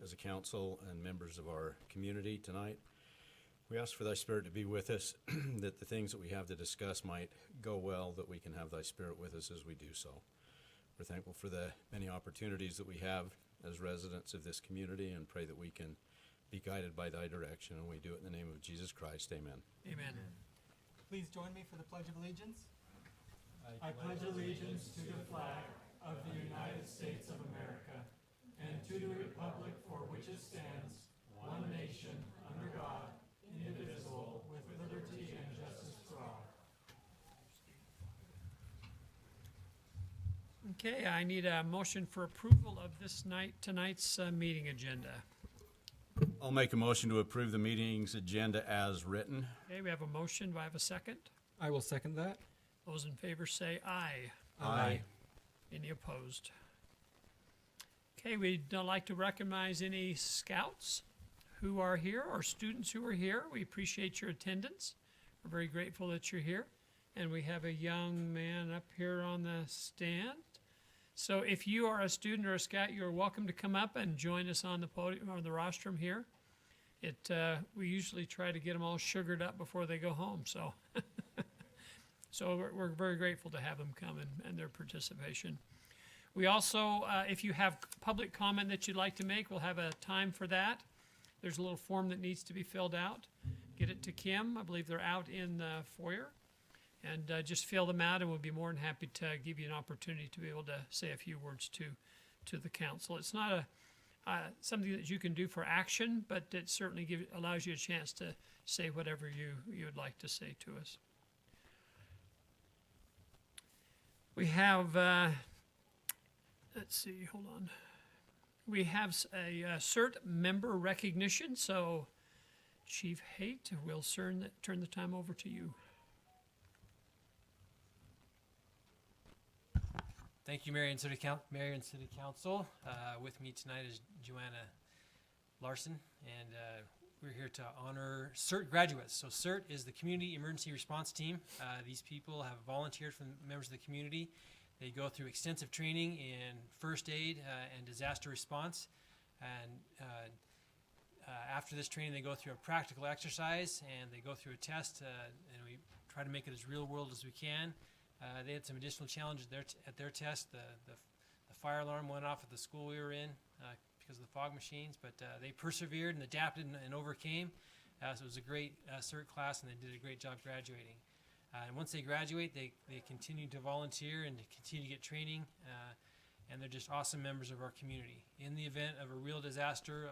as a council and members of our community tonight. We ask for thy Spirit to be with us, that the things that we have to discuss might go well, that we can have thy Spirit with us as we do so. We're thankful for the many opportunities that we have as residents of this community and pray that we can be guided by thy direction, and we do it in the name of Jesus Christ. Amen. Amen. Please join me for the Pledge of Allegiance. I pledge allegiance to the flag of the United States of America and to the republic for which it stands, one nation, under God, indivisible, with liberty and justice for all. Okay, I need a motion for approval of tonight's meeting agenda. I'll make a motion to approve the meeting's agenda as written. Okay, we have a motion. Do I have a second? I will second that. Those in favor say aye. Aye. Any opposed? Okay, we'd like to recognize any scouts who are here or students who are here. We appreciate your attendance. We're very grateful that you're here. And we have a young man up here on the stand. So if you are a student or a scout, you're welcome to come up and join us on the podium or the rostrum here. We usually try to get them all sugared up before they go home. So, we're very grateful to have them come and their participation. We also, if you have public comment that you'd like to make, we'll have a time for that. There's a little form that needs to be filled out. Get it to Kim. I believe they're out in the foyer. And just fill them out, and we'll be more than happy to give you an opportunity to be able to say a few words to the council. It's not something that you can do for action, but it certainly allows you a chance to say whatever you would like to say to us. We have, let's see, hold on. We have a CERT member recognition, so Chief Haight, we'll turn the time over to you. Thank you, Marion City Council. With me tonight is Joanna Larson, and we're here to honor CERT graduates. So CERT is the Community Emergency Response Team. These people have volunteered from members of the community. They go through extensive training in first aid and disaster response. And after this training, they go through a practical exercise, and they go through a test, and we try to make it as real world as we can. They had some additional challenges at their test. The fire alarm went off at the school we were in because of the fog machines, but they persevered and adapted and overcame. So it was a great CERT class, and they did a great job graduating. And once they graduate, they continue to volunteer and to continue to get training, and they're just awesome members of our community. In the event of a real disaster,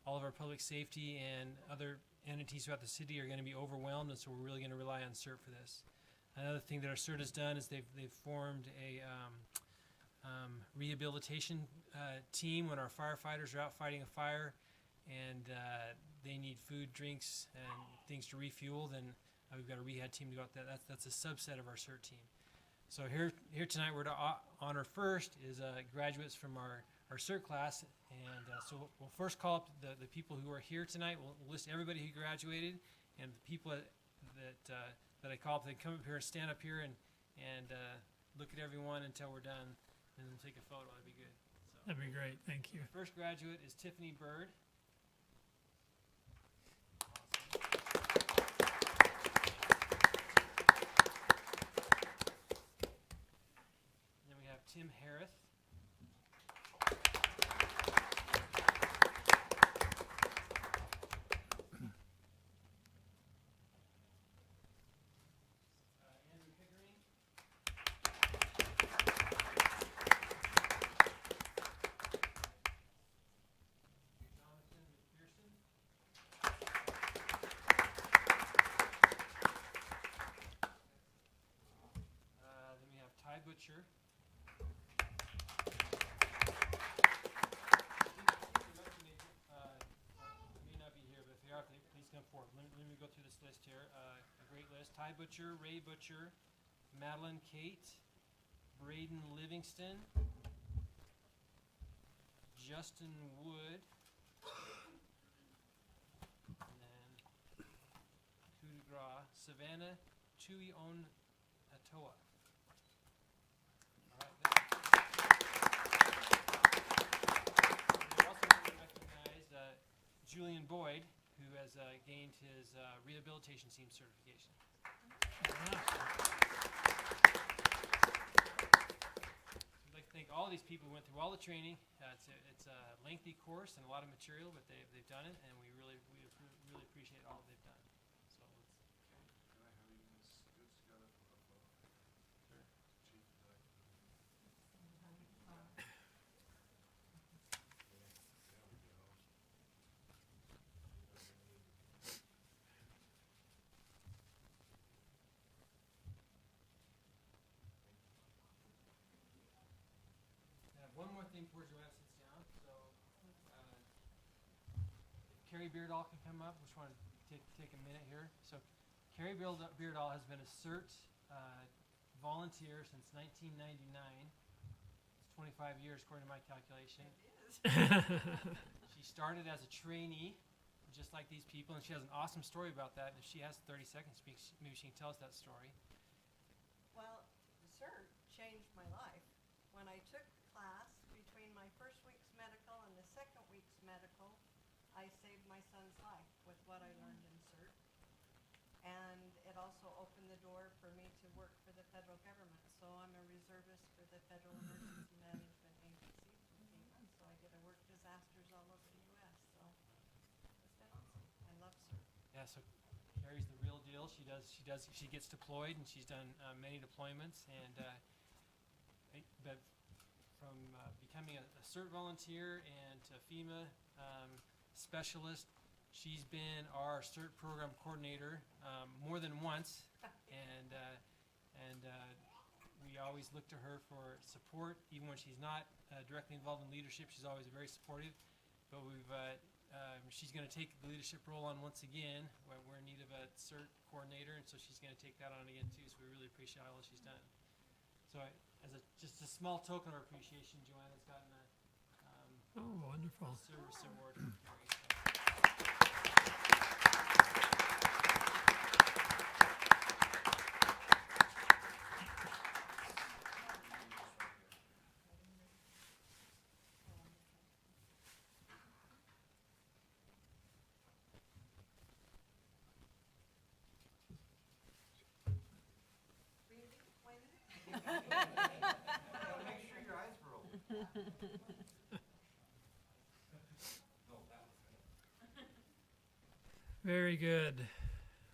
all of our public safety and other entities throughout the city are going to be overwhelmed, and so we're really going to rely on CERT for this. Another thing that our CERT has done is they've formed a rehabilitation team when our firefighters are out fighting a fire and they need food, drinks, and things to refuel. Then we've got a rehab team to go out there. That's a subset of our CERT team. So here tonight we're to honor first is graduates from our CERT class, and so we'll first call up the people who are here tonight. We'll list everybody who graduated, and the people that I call up, they come up here and stand up here and look at everyone until we're done, and then take a photo. That'd be good. So, That'd be great. Thank you. the first graduate is Tiffany Bird. And then we have Tim Harris. Butcher. May not be here, but if they are, please come forward. Let me go through this list here. A great list. Ty Butcher, Ray Butcher, Madeline Kate, Braden Livingston, Justin Wood, and then coup de grace, Savannah Tui On Atoa. All right. We're also going to recognize who has gained his rehabilitation team certification. I'd like to thank all of these people who went through all the training. It's a lengthy course and a lot of material, but they've done it, and we really appreciate all that they've done. So let's. Can I have you guys get together for a photo? Sure. Chief, One more thing before Joanna sits down. So, if Carrie Beardall can come up, we just want to take a minute here. So, Carrie Beardall has been a CERT volunteer since 1999. It's 25 years, according to my calculation. She started as a trainee, just like these people, and she has an awesome story about that. If she has 30 seconds, maybe she can tell us that story. Well, CERT changed my life. When I took the class, between my first week's medical and the second week's medical, I saved my son's life with what I learned in CERT. And it also opened the door for me to work for the federal government. So I'm a reservist for the Federal Emergency Management Agency for FEMA. So I get to work disasters all over the U.S. So it's been awesome. I love CERT. Yeah, so Carrie's the real deal. She gets deployed, and she's done many deployments. And but from becoming a CERT volunteer and to FEMA specialist, she's been our CERT program coordinator more than once, and we always look to her for support, even when she's not directly involved in leadership. She's always very supportive. But she's going to take the leadership role on once again. We're in need of a CERT coordinator, and so she's going to take that on again too. So we really appreciate all that she's done. So just a small token of appreciation, Joanna's gotten a Wonderful. service award from Carrie. Really? When? gotta make sure your eyes roll. Very good.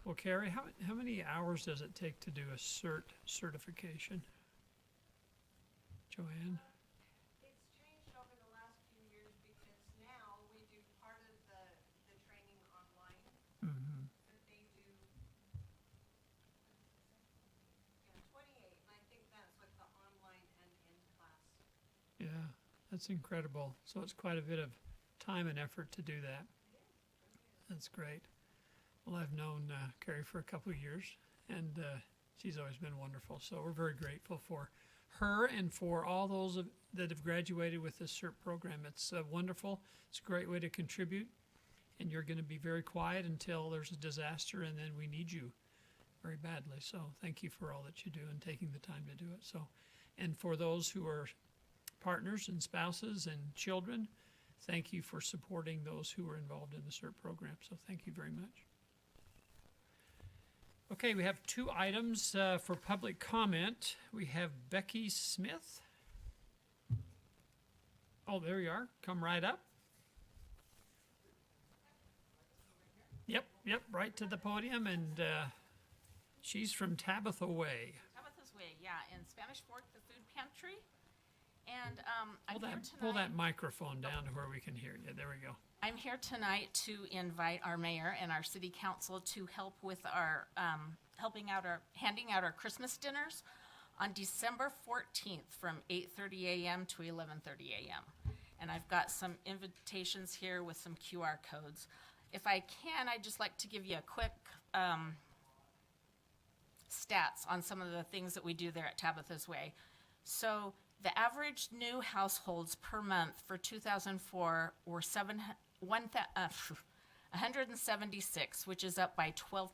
Well, Carrie, how many hours does it take to do a CERT certification? Joanne? It's changed over the last few years because now we do part of the training online, Mm-hmm. but they do, 28, and I think that's with the online and in class. Yeah, that's incredible. So it's quite a bit of time and effort to do that. That's great. Well, I've known Carrie for a couple of years, and she's always been wonderful. So we're very grateful for her and for all those that have graduated with this CERT program. It's wonderful. It's a great way to contribute, and you're going to be very quiet until there's a disaster, and then we need you very badly. So thank you for all that you do and taking the time to do it. So, and for those who are partners and spouses and children, thank you for supporting those who are involved in the CERT program. So thank you very much. Okay, we have 2 items for public comment. We have Becky Smith. Oh, there you are. Come right up. Yep, right to the podium. And she's from Tabitha Way. Tabitha's Way, yeah, in Spanish Fork, the food pantry. And I'm Pull here that, pull tonight. that microphone down to where we can hear you. There we go. I'm here tonight to invite our mayor and our city council to help with our handing out our Christmas dinners on December 14th from 8:30 a.m. to 11:30 a.m. And I've got some invitations here with some QR codes. If I can, I'd just like to give you a quick stats on some of the things that we do there at Tabitha's Way. So the average new households per month for 2004 were 176, which is up by 12%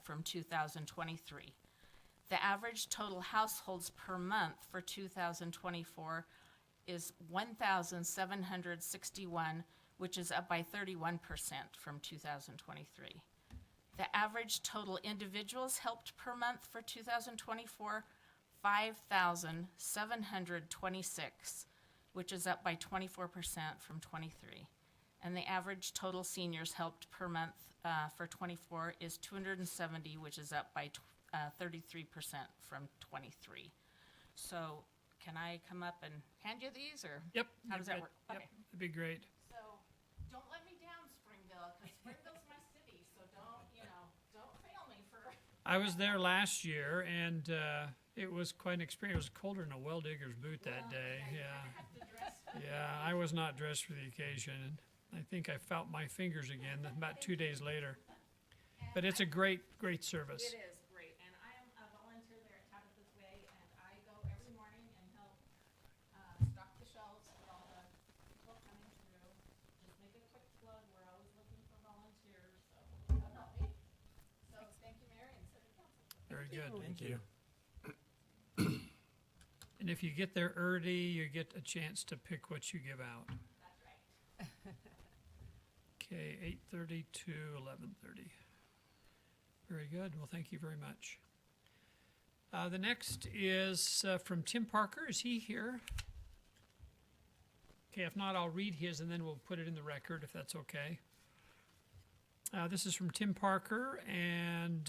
from 2023. The average total households per month for 2024 is 1,761, which is up by 31% from 2023. The average total individuals helped per month for 2024, 5,726, which is up by 24% from 23. And the average total seniors helped per month for 24 is 270, which is up by 33% from 23. So can I come up and hand you these, or Yep. how does that yep, work? Yep, Okay. that'd be great. So don't let me down, Springville, because Springville's my city, so don't fail me for. I was there last year, and it was quite an experience. It was colder than a well digger's boot that day. Yeah, Have to dress for yeah. I was not dressed for the occasion, and I think I felt my fingers again about 2 days later. But it's a great service. It is great, and I am a volunteer there at Tabitha's Way, and I go every morning and help stock the shelves for all the people coming through. Just make a quick plug, we're always looking for volunteers, so come help me. So thank you, Mayor and City Council. Very good. Thank you. And if you get there early, you get a chance to pick what you give out. That's right. Okay, 8:30 to 11:30. Very good. Well, thank you very much. The next is from Tim Parker. Is he here? Okay, if not, I'll read his and then we'll put it in the record if that's okay. This is from Tim Parker, and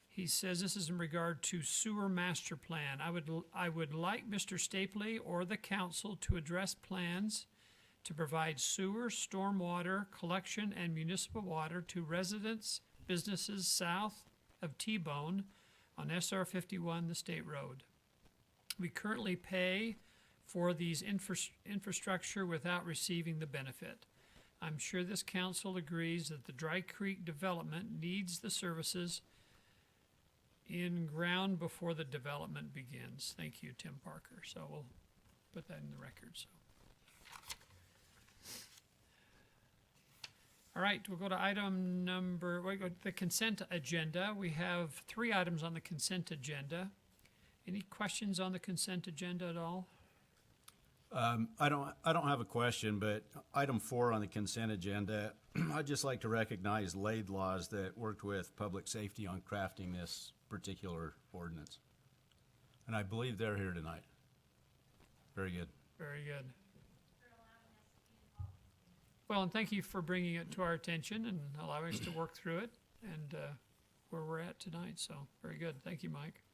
he says this is in regard to sewer master plan. I would like Mr. Stapley or the council to address plans to provide sewer, stormwater collection, and municipal water to residents, businesses south of T-Bone on SR 51, the state road. We currently pay for these infrastructure without receiving the benefit. I'm sure this council agrees that the Dry Creek development needs the services in ground before the development begins. Thank you, Tim Parker. So we'll put that in the record. So. All right, we'll go to the consent agenda. We have 3 items on the consent agenda. Any questions on the consent agenda at all? I don't have a question, but item 4 on the consent agenda, I'd just like to recognize Laidlaws that worked with public safety on crafting this particular ordinance. And I believe they're here tonight. Very good. Very good. Well, and thank you for bringing it to our attention and allowing us to work through it and where we're at tonight. So, very good. Thank you, Mike.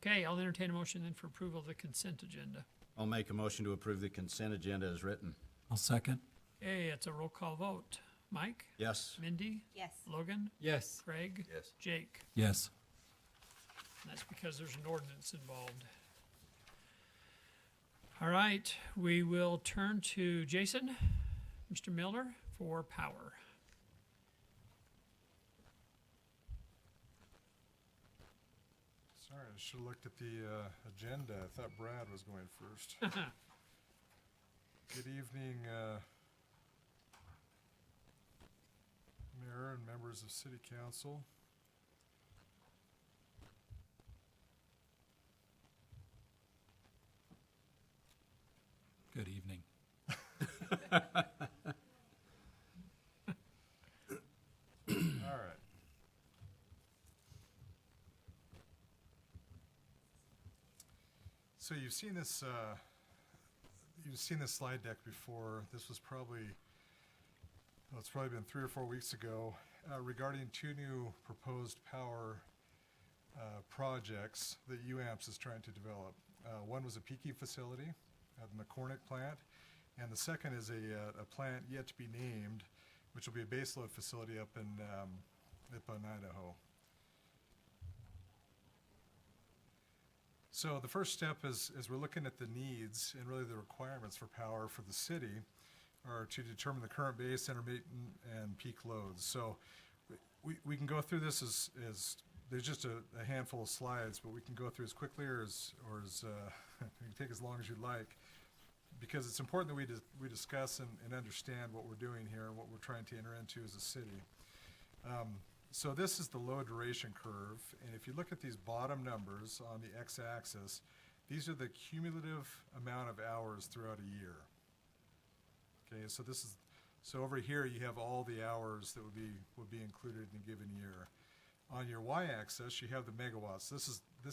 Okay, I'll entertain a motion then for approval of the consent agenda. I'll make a motion to approve the consent agenda as written. I'll second. Okay, it's a roll call vote. Mike? Yes. Mindy? Yes. Logan? Yes. Craig? Yes. Jake? Yes. And that's because there's an ordinance involved. All right, we will turn to Jason, Mr. Miller, for power. Sorry, I should have looked at the agenda. I thought Brad was going first. Good evening, Mayor and members of City Council. Good evening. All right. So you've seen this slide deck before. This was probably, well, it's probably been 3 or 4 weeks ago, regarding 2 new proposed power projects that UAMPS is trying to develop. One was a peaking facility at the McCormick plant, and the second is a plant yet to be named, which will be a baseload facility up in Idaho. So the first step is we're looking at the needs and really the requirements for power for the city are to determine the current base, intermittent, and peak loads. So we can go through this as there's just a handful of slides, but we can go through as quickly or as you can take as long as you'd like, because it's important that we discuss and understand what we're doing here and what we're trying to enter into as a city. So this is the load duration curve, and if you look at these bottom numbers on the x-axis, these are the cumulative amount of hours throughout a year. Okay, so so over here you have all the hours that would be included in a given year. On your y-axis, you have the megawatts. This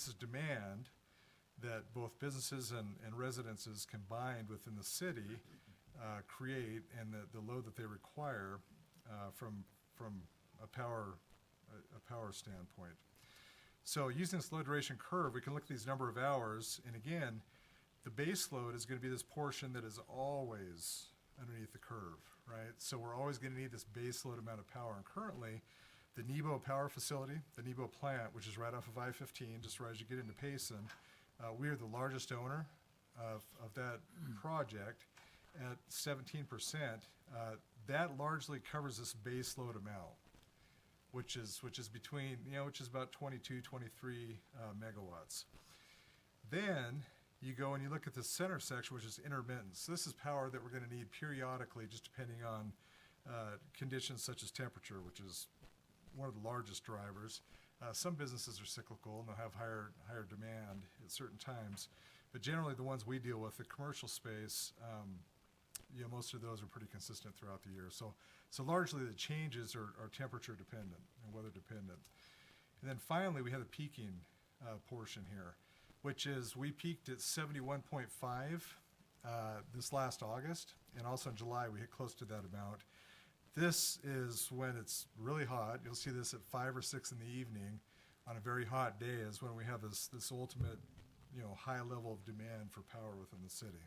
is demand that both businesses and residences combined within the city create, and the load that they require from a power standpoint. So using this low duration curve, we can look at these number of hours, and again, the base load is going to be this portion that is always underneath the curve, right? So we're always going to need this base load amount of power, and currently, the Nebo power facility, the Nebo plant, which is right off of I-15, just right as you get into Payson, we are the largest owner of that project at 17%. That largely covers this base load amount, which is between, which is about 22, 23 megawatts. Then you go and you look at the center section, which is intermittence. This is power that we're going to need periodically, just depending on conditions such as temperature, which is one of the largest drivers. Some businesses are cyclical and they'll have higher demand at certain times, but generally the ones we deal with, the commercial space, most of those are pretty consistent throughout the year. So largely the changes are temperature dependent and weather dependent. And then finally we have the peaking portion here, which is we peaked at 71.5 this last August, and also in July we hit close to that amount. This is when it's really hot. You'll see this at 5 or 6 in the evening on a very hot day is when we have this ultimate, high level of demand for power within the city.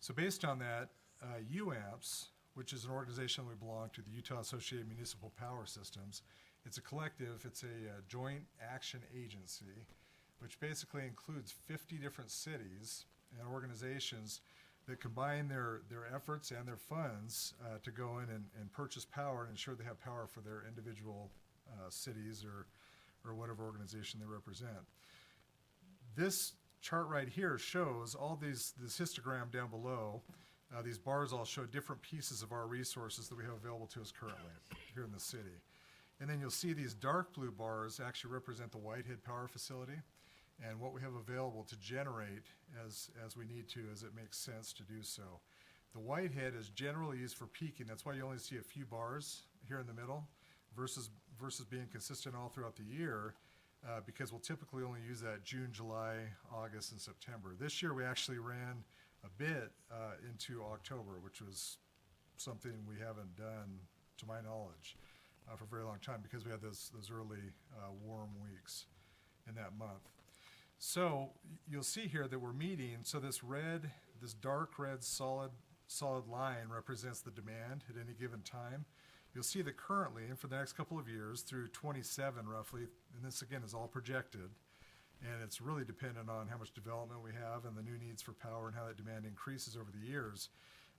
So based on that, UAMPS, which is an organization we belong to, the Utah Associated Municipal Power Systems, it's a collective, it's a joint action agency, which basically includes 50 different cities and organizations that combine their efforts and their funds to go in and purchase power and ensure they have power for their individual cities or whatever organization they represent. This chart right here shows all this histogram down below. These bars all show different pieces of our resources that we have available to us currently here in the city. And then you'll see these dark blue bars actually represent the Whitehead Power Facility and what we have available to generate as we need to, as it makes sense to do so. The Whitehead is generally used for peaking. That's why you only see a few bars here in the middle versus being consistent all throughout the year, because we'll typically only use that June, July, August, and September. This year we actually ran a bit into October, which was something we haven't done, to my knowledge, for a very long time, because we had those early warm weeks in that month. So you'll see here that we're meeting, so this dark red solid line represents the demand at any given time. You'll see that currently, and for the next couple of years, through 27 roughly, and this again is all projected, and it's really dependent on how much development we have and the new needs for power and how that demand increases over the years.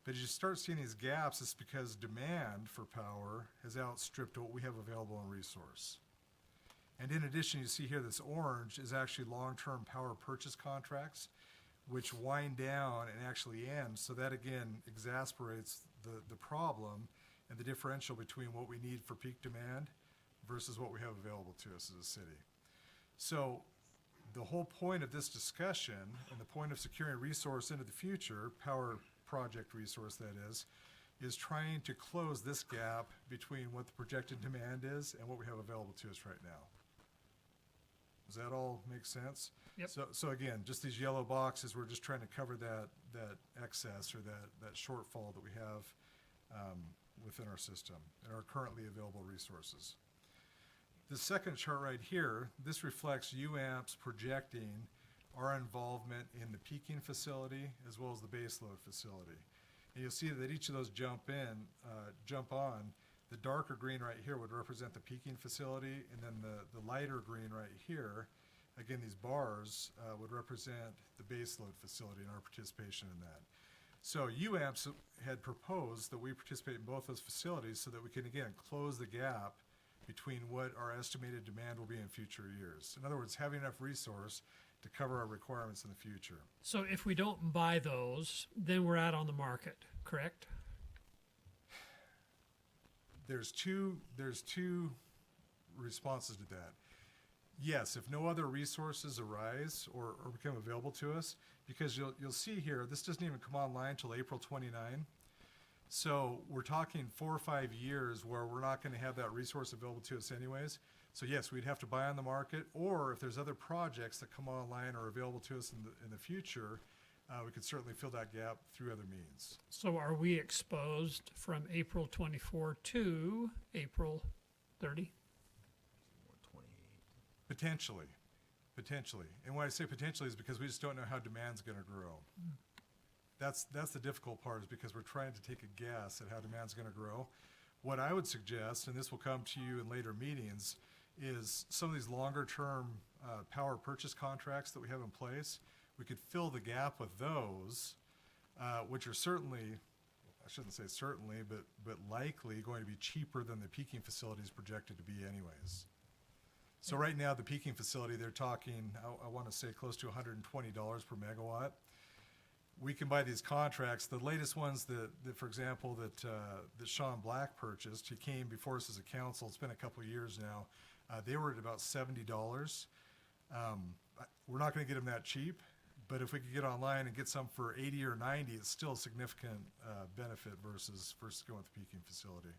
But as you start seeing these gaps, it's because demand for power has outstripped what we have available in resource. And in addition, you see here this orange is actually long-term power purchase contracts, which wind down and actually end. So that again exasperates the problem and the differential between what we need for peak demand versus what we have available to us as a city. So the whole point of this discussion and the point of securing resource into the future, power project resource that is trying to close this gap between what the projected demand is and what we have available to us right now. Does that all make sense? Yep. So again, just these yellow boxes, we're just trying to cover that excess or that shortfall that we have within our system and our currently available resources. The second chart right here, this reflects UAMPS projecting our involvement in the peaking facility as well as the baseload facility. And you'll see that each of those jump on. The darker green right here would represent the peaking facility, and then the lighter green right here, again, these bars would represent the baseload facility and our participation in that. So UAMPS had proposed that we participate in both those facilities so that we can, again, close the gap between what our estimated demand will be in future years. In other words, having enough resource to cover our requirements in the future. So if we don't buy those, then we're out on the market, correct? There's two responses to that. Yes, if no other resources arise or become available to us, because you'll see here, this doesn't even come online till April 29. So we're talking 4 or 5 years where we're not going to have that resource available to us anyways. So yes, we'd have to buy on the market, or if there's other projects that come online or available to us in the future, we could certainly fill that gap through other means. So are we exposed from April 24 to April 30? Potentially. And when I say potentially is because we just don't know how demand's going to grow. That's the difficult part, is because we're trying to take a guess at how demand's going to grow. What I would suggest, and this will come to you in later meetings, is some of these longer term power purchase contracts that we have in place. We could fill the gap with those, which are certainly, I shouldn't say certainly, but likely going to be cheaper than the peaking facility is projected to be anyways. So right now, the peaking facility, they're talking, I want to say close to $120 per megawatt. We can buy these contracts. The latest ones that for example, that Sean Black purchased, he came before us as a council, it's been a couple of years now, they were at about $70. We're not going to get them that cheap, but if we could get online and get some for 80 or 90, it's still a significant benefit versus going with the peaking facility.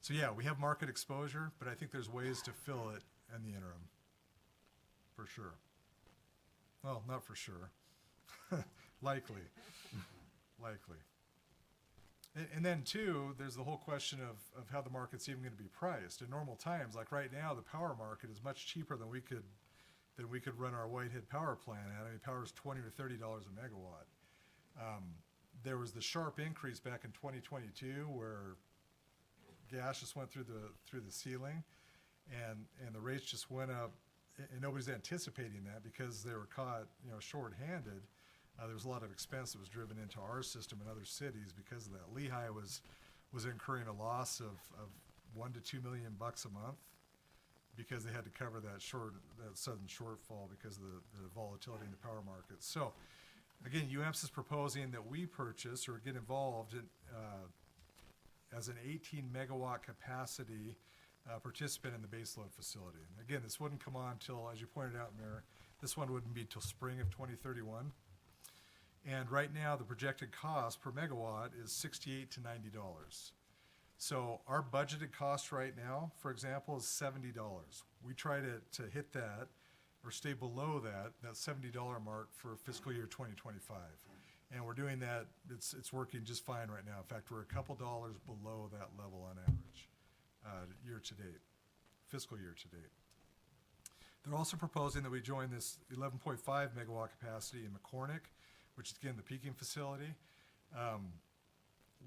So yeah, we have market exposure, but I think there's ways to fill it in the interim, for sure. Well, not for sure. Likely. And then too, there's the whole question of how the market's even going to be priced. In normal times, like right now, the power market is much cheaper than we could run our Whitehead power plant at. I mean, power's $20 or $30 a megawatt. There was the sharp increase back in 2022 where gas just went through the ceiling, and the rates just went up, and nobody's anticipating that because they were caught, short-handed. There was a lot of expense that was driven into our system and other cities because of that. Lehigh was incurring a loss of $1 to $2 million a month because they had to cover that sudden shortfall because of the volatility in the power market. So, again, UAMPS is proposing that we purchase or get involved in, as an 18 megawatt capacity participant in the baseload facility. And again, this wouldn't come on till, as you pointed out, Mayor, this one wouldn't be till spring of 2031. And right now, the projected cost per megawatt is $68 to $90. So our budgeted cost right now, for example, is $70. We try to hit that or stay below that $70 mark for fiscal year 2025. And we're doing that, it's working just fine right now. In fact, we're a couple dollars below that level on average, year to date, fiscal year to date. They're also proposing that we join this 11.5 megawatt capacity in McCormick, which is again the peaking facility.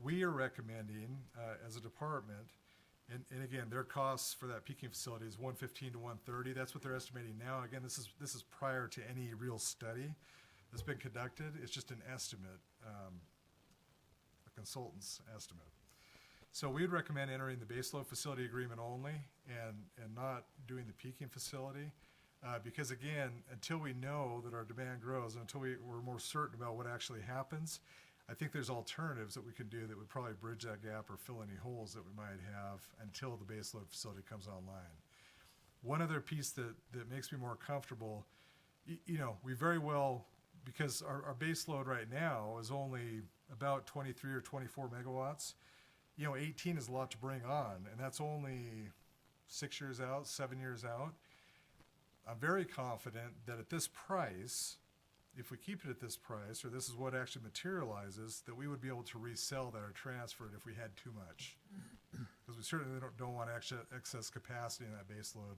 We are recommending as a department, and again, their costs for that peaking facility is $115 to $130. That's what they're estimating now. Again, this is prior to any real study that's been conducted. It's just an estimate, a consultant's estimate. So we'd recommend entering the baseload facility agreement only and not doing the peaking facility. Because again, until we know that our demand grows, until we're more certain about what actually happens, I think there's alternatives that we can do that would probably bridge that gap or fill any holes that we might have until the baseload facility comes online. One other piece that makes me more comfortable, we very well, because our baseload right now is only about 23 or 24 megawatts, 18 is a lot to bring on, and that's only 6 years out, 7 years out. I'm very confident that at this price, if we keep it at this price, or this is what actually materializes, that we would be able to resell that or transfer it if we had too much. Because we certainly don't want excess capacity in that baseload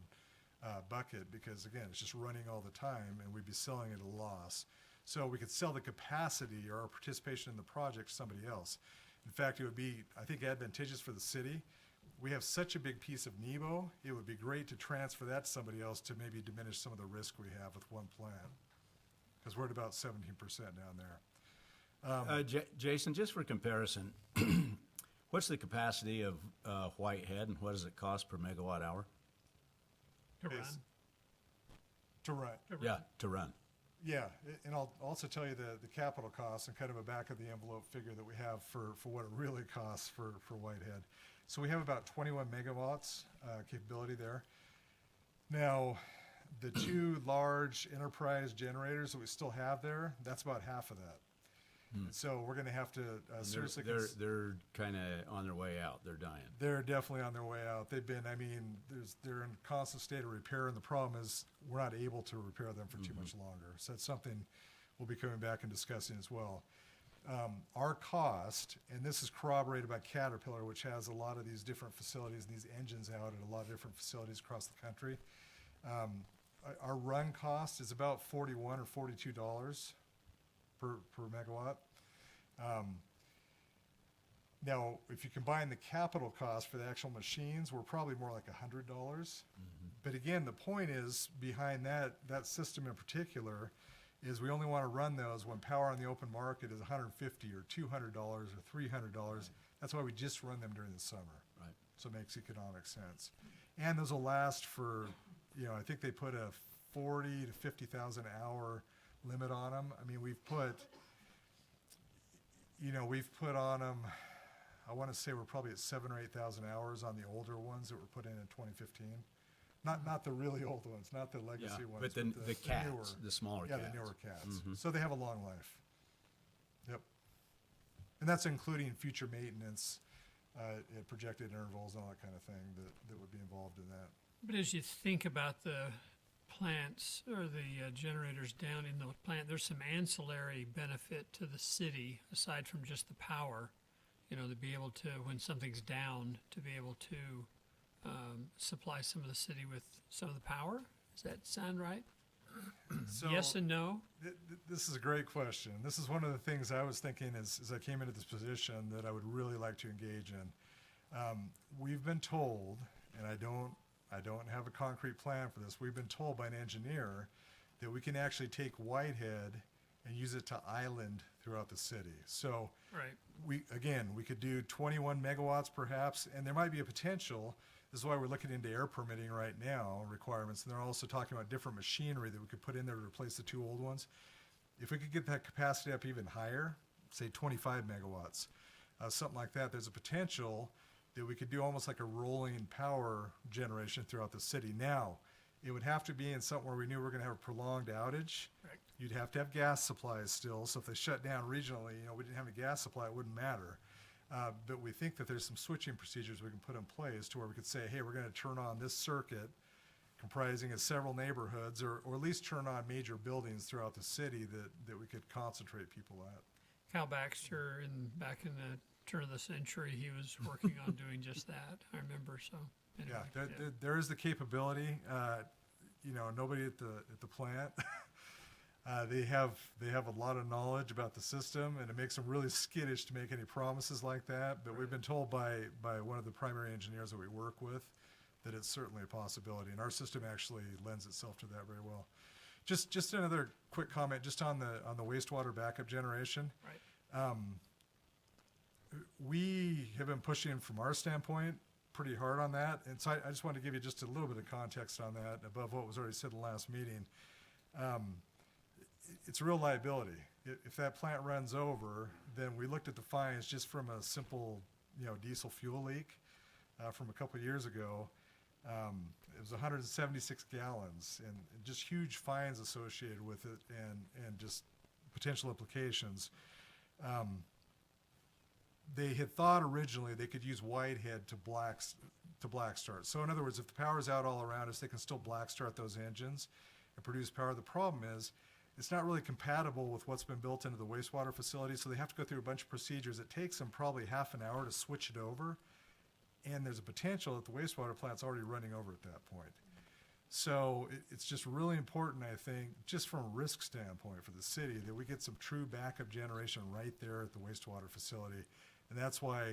bucket, because again, it's just running all the time and we'd be selling it at a loss. So we could sell the capacity or our participation in the project to somebody else. In fact, it would be, I think, advantageous for the city. We have such a big piece of NEBO, it would be great to transfer that to somebody else to maybe diminish some of the risk we have with one plant. Because we're at about 17% down there. Jason, just for comparison, what's the capacity of Whitehead, and what does it cost per megawatt hour? To run. To run. Yeah, to run. Yeah, and I'll also tell you the capital costs and kind of a back of the envelope figure that we have for what it really costs for Whitehead. So we have about 21 megawatts capability there. Now, The two large enterprise generators that we still have there, that's about half of that. So we're gonna have to seriously. They're kind of on their way out. They're dying. They're definitely on their way out. They've been, I mean, they're in constant state of repair, and the problem is we're not able to repair them for too much longer. So that's something we'll be coming back and discussing as well. Our cost, and this is corroborated by Caterpillar, which has a lot of these different facilities and these engines out at a lot of different facilities across the country. Our run cost is about $41 or $42 per megawatt. Now, if you combine the capital cost for the actual machines, we're probably more like $100. But again, the point is behind that system in particular is we only want to run those when power on the open market is $150 or $200 or $300. That's why we just run them during the summer. Right. So it makes economic sense. And those will last for, I think they put a 40 to 50,000 hour limit on them. I mean, we've put on them, I want to say we're probably at 7,000 or 8,000 hours on the older ones that were put in 2015. Not the really old ones, not the legacy ones. But the newer, cats, the smaller cats. the newer cats. So they have a long life. Yep. And that's including future maintenance at projected intervals and all that kind of thing that would be involved in that. But as you think about the plants or the generators down in the plant, there's some ancillary benefit to the city aside from just the power, to be able to, when something's down, to be able to supply some of the city with some of the power. Does that sound right? So Yes and no? This is a great question. This is one of the things I was thinking as I came into this position that I would really like to engage in. We've been told, and I don't have a concrete plan for this, we've been told by an engineer that we can actually take Whitehead and use it to island throughout the city. So Right. we could do 21 megawatts perhaps, and there might be a potential. This is why we're looking into air permitting right now, requirements, and they're also talking about different machinery that we could put in there to replace the two old ones. If we could get that capacity up even higher, say 25 megawatts, something like that, there's a potential that we could do almost like a rolling power generation throughout the city. Now, it would have to be in something where we knew we were going to have a prolonged outage. Correct. You'd have to have gas supplies still, so if they shut down regionally, we didn't have a gas supply, it wouldn't matter. But we think that there's some switching procedures we can put in place to where we could say, hey, we're going to turn on this circuit comprising of several neighborhoods, or at least turn on major buildings throughout the city that we could concentrate people at. Cal Baxter, back in the turn of the century, he was working on doing just that. I remember. So anyway, There is the capability. Nobody at the plant. They have a lot of knowledge about the system, and it makes them really skittish to make any promises like that. But we've been told by one of the primary engineers that we work with that it's certainly a possibility, and our system actually lends itself to that very well. Just another quick comment, just on the wastewater backup generation. right. We have been pushing from our standpoint pretty hard on that, and so I just wanted to give you just a little bit of context on that above what was already said in the last meeting. It's a real liability. If that plant runs over, then we looked at the fines just from a simple, diesel fuel leak from a couple of years ago. It was 176 gallons, and just huge fines associated with it, and just potential implications. They had thought originally they could use Whitehead to black start. So in other words, if the power's out all around us, they can still black start those engines and produce power. The problem is it's not really compatible with what's been built into the wastewater facility, so they have to go through a bunch of procedures. It takes them probably half an hour to switch it over, and there's a potential that the wastewater plant's already running over at that point. So it's just really important, I think, just from a risk standpoint for the city, that we get some true backup generation right there at the wastewater facility. And that's why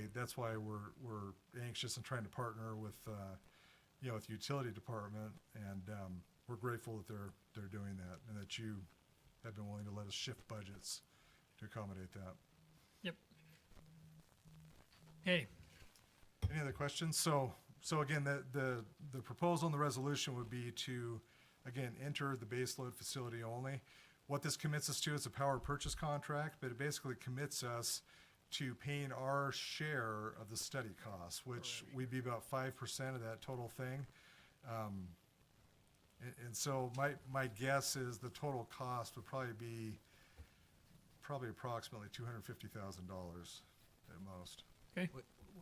we're anxious and trying to partner with with the utility department, and we're grateful that they're doing that, and that you have been willing to let us shift budgets to accommodate that. Yep. Hey, Any other questions? So again, the proposal in the resolution would be to, again, enter the baseload facility only. What this commits us to is a power purchase contract, but it basically commits us to paying our share of the study costs, which would be about 5% of that total thing. And so my guess is the total cost would probably be approximately $250,000 at most. Okay,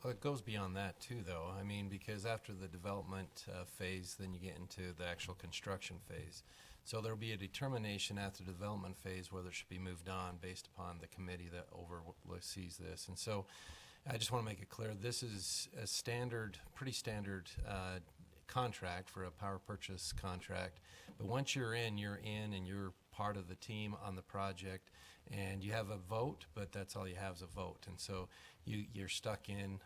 Well, it goes beyond that too, though. I mean, because after the development phase, then you get into the actual construction phase. So there'll be a determination after the development phase whether it should be moved on based upon the committee that oversees this. And so I just want to make it clear, this is a standard, pretty standard contract for a power purchase contract. But once you're in and you're part of the team on the project, and you have a vote, but that's all you have is a vote. And so you're stuck in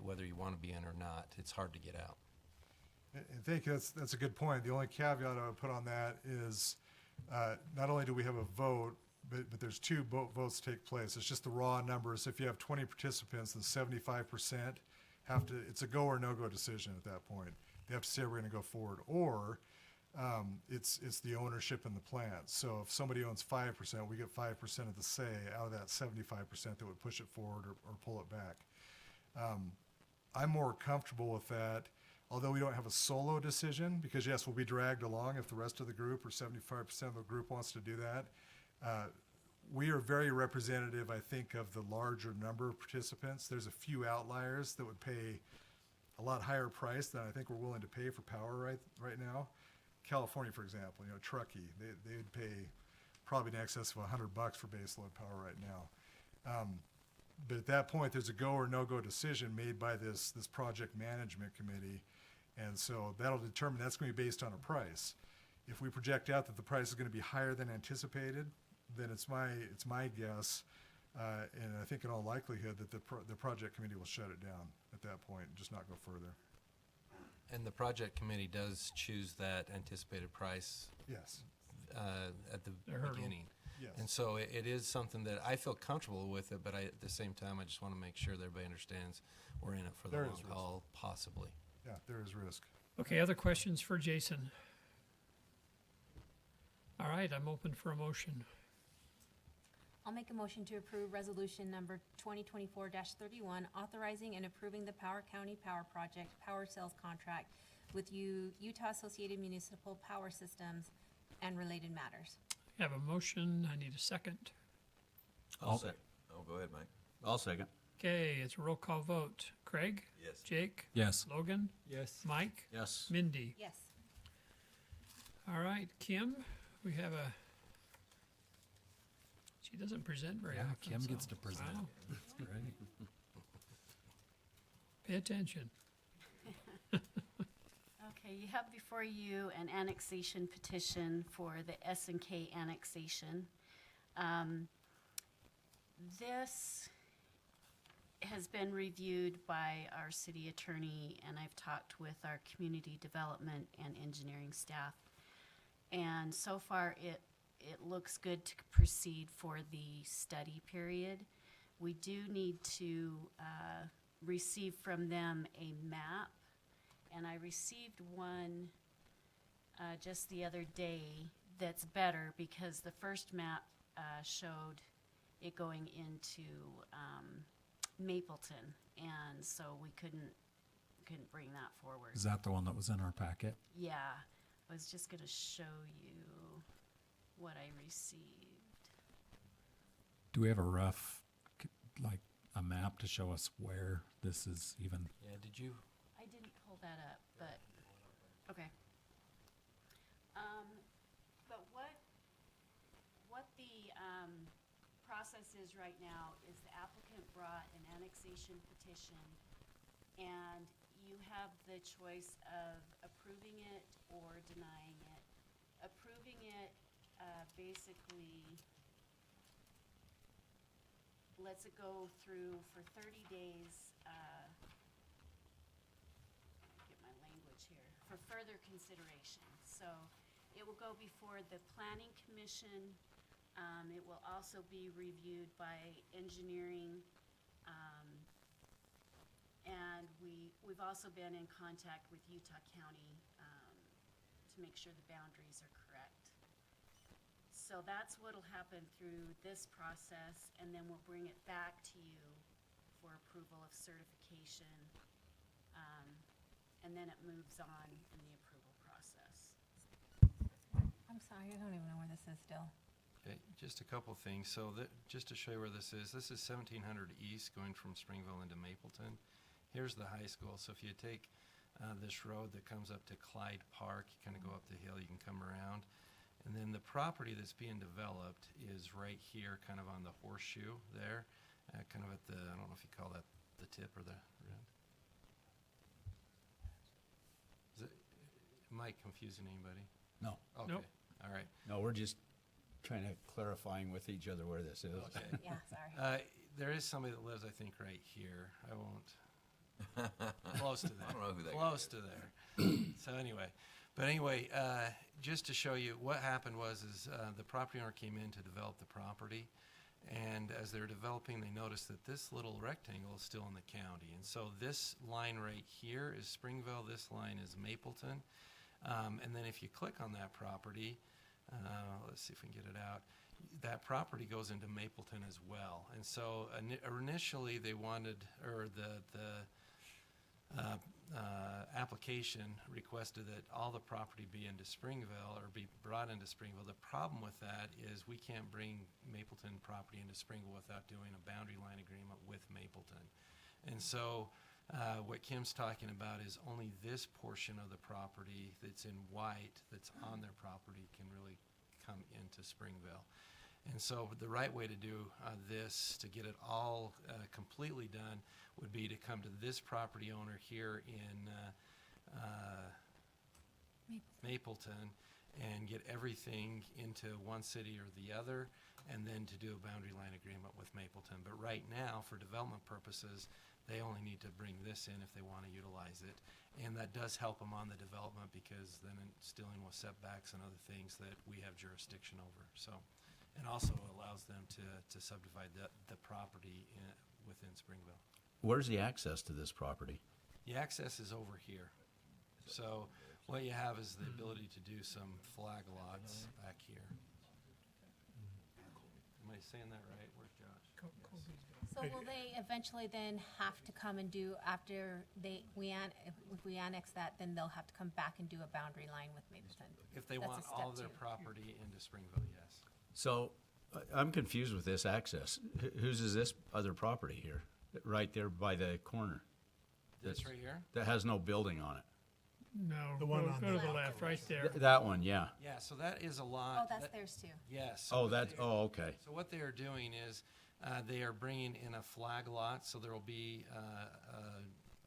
whether you want to be in or not. It's hard to get out. And thank you, that's a good point. The only caveat I would put on that is not only do we have a vote, but there's two votes take place. It's just the raw numbers. If you have 20 participants, then 75% it's a go or no-go decision at that point. They have to say we're going to go forward. Or it's the ownership in the plant. So if somebody owns 5%, we get 5% of the say out of that 75% that would push it forward or pull it back. I'm more comfortable with that, although we don't have a solo decision, because yes, we'll be dragged along if the rest of the group or 75% of the group wants to do that. We are very representative, I think, of the larger number of participants. There's a few outliers that would pay a lot higher price than I think we're willing to pay for power right now. California, for example, Truckee, they would pay probably in excess of $100 for baseload power right now. But at that point, there's a go or no-go decision made by this project management committee, and so that'll determine, that's going to be based on a price. If we project out that the price is going to be higher than anticipated, then it's my guess, and I think in all likelihood that the project committee will shut it down at that point and just not go further. And the project committee does choose that anticipated price Yes. at the hurdle. beginning. Yes. And so it is something that I feel comfortable with it, but at the same time, I just want to make sure that everybody understands we're in it for the There long is risk. haul, possibly. Yeah, there is risk. okay, other questions for Jason? All right, I'm open for a motion. I'll make a motion to approve resolution number 2024-31, authorizing and approving the Power County Power Project Power Sales Contract with Utah Associated Municipal Power Systems and related matters. I have a motion, I need a second. I'll second. Oh, go ahead, Mike. I'll second. Okay, it's a roll call vote. Craig? Yes. Jake? Yes. Logan? Yes. Mike? Yes. Mindy? Yes. All right, Kim, we have she doesn't present very Yeah, often. Kim so- gets to present. Wow, That's great. pay attention. Okay, you have before you an annexation petition for the S&K annexation. This has been reviewed by our city attorney, and I've talked with our community development and engineering staff. And so far, it looks good to proceed for the study period. We do need to receive from them a map, and I received one just the other day that's better, because the first map showed it going into Mapleton, and so we couldn't bring that forward. Is that the one that was in our packet? Yeah, I was just gonna show you what I received. Do we have a rough, like, a map to show us where this is even? Yeah, did you? I didn't pull that up, but, okay. But what the, process is right now is the applicant brought an annexation petition, and you have the choice of approving it or denying it. Approving it, basically lets it go through for 30 days, get my language here, for further consideration. So it will go before the planning commission. It will also be reviewed by engineering. And we've also been in contact with Utah County to make sure the boundaries are correct. So that's what'll happen through this process, and then we'll bring it back to you for approval of certification. And then it moves on in the approval process. I'm sorry, I don't even know where this is still. Okay, just a couple things. So just to show you where this is 1700 East going from Springville into Mapleton. Here's the high school. So if you take this road that comes up to Clyde Park, you kind of go up the hill, you can come around. And then the property that's being developed is right here, kind of on the horseshoe there, kind of at the, I don't know if you call that the tip or the red. Am I confusing anybody? No, Okay, Nope. all right. no, we're just trying to clarifying with each other where this is. Okay. Yeah, sorry. There is somebody that lives, I think, right here. I won't. Close to there. I don't know who that guy Close is. to there. So anyway, just to show you what happened was the property owner came in to develop the property, and as they were developing, they noticed that this little rectangle is still in the county, and so this line right here is Springville. This line is Mapleton, and then if you click on that property, let's see if we can get it out. That property goes into Mapleton as well, and so initially they wanted, or the application requested that all the property be into Springville or be brought into Springville. The problem with that is we can't bring Mapleton property into Springville without doing a boundary line agreement with Mapleton. And so what Kim's talking about is only this portion of the property that's in white, that's on their property, can really come into Springville. And so the right way to do this, to get it all completely done, would be to come to this property owner here in Mapleton and get everything into one city or the other, and then to do a boundary line agreement with Mapleton. But right now, for development purposes, they only need to bring this in if they want to utilize it. And that does help them on the development, because then it's dealing with setbacks and other things that we have jurisdiction over. So, and also allows them to subdivide the property within Springville. Where's the access to this property? The access is over here. So what you have is the ability to do some flag lots back here. Am I saying that right? Where's Josh? So will they eventually then have to come and do, after if we annex that, then they'll have to come back and do a boundary line with Mapleton? If they That's want a step all of their two. property into Springville, yes. So I'm confused with this access. Whose is this other property here? Right there by the corner? This right here? That has no building on it. No, The one on go to the the left, right there. That one, yeah. Yeah, so that is a Oh, lot. that's that- theirs too. Yes. so Oh, what that's, they- oh, okay. So what they are doing is, they are bringing in a flag lot, so there will be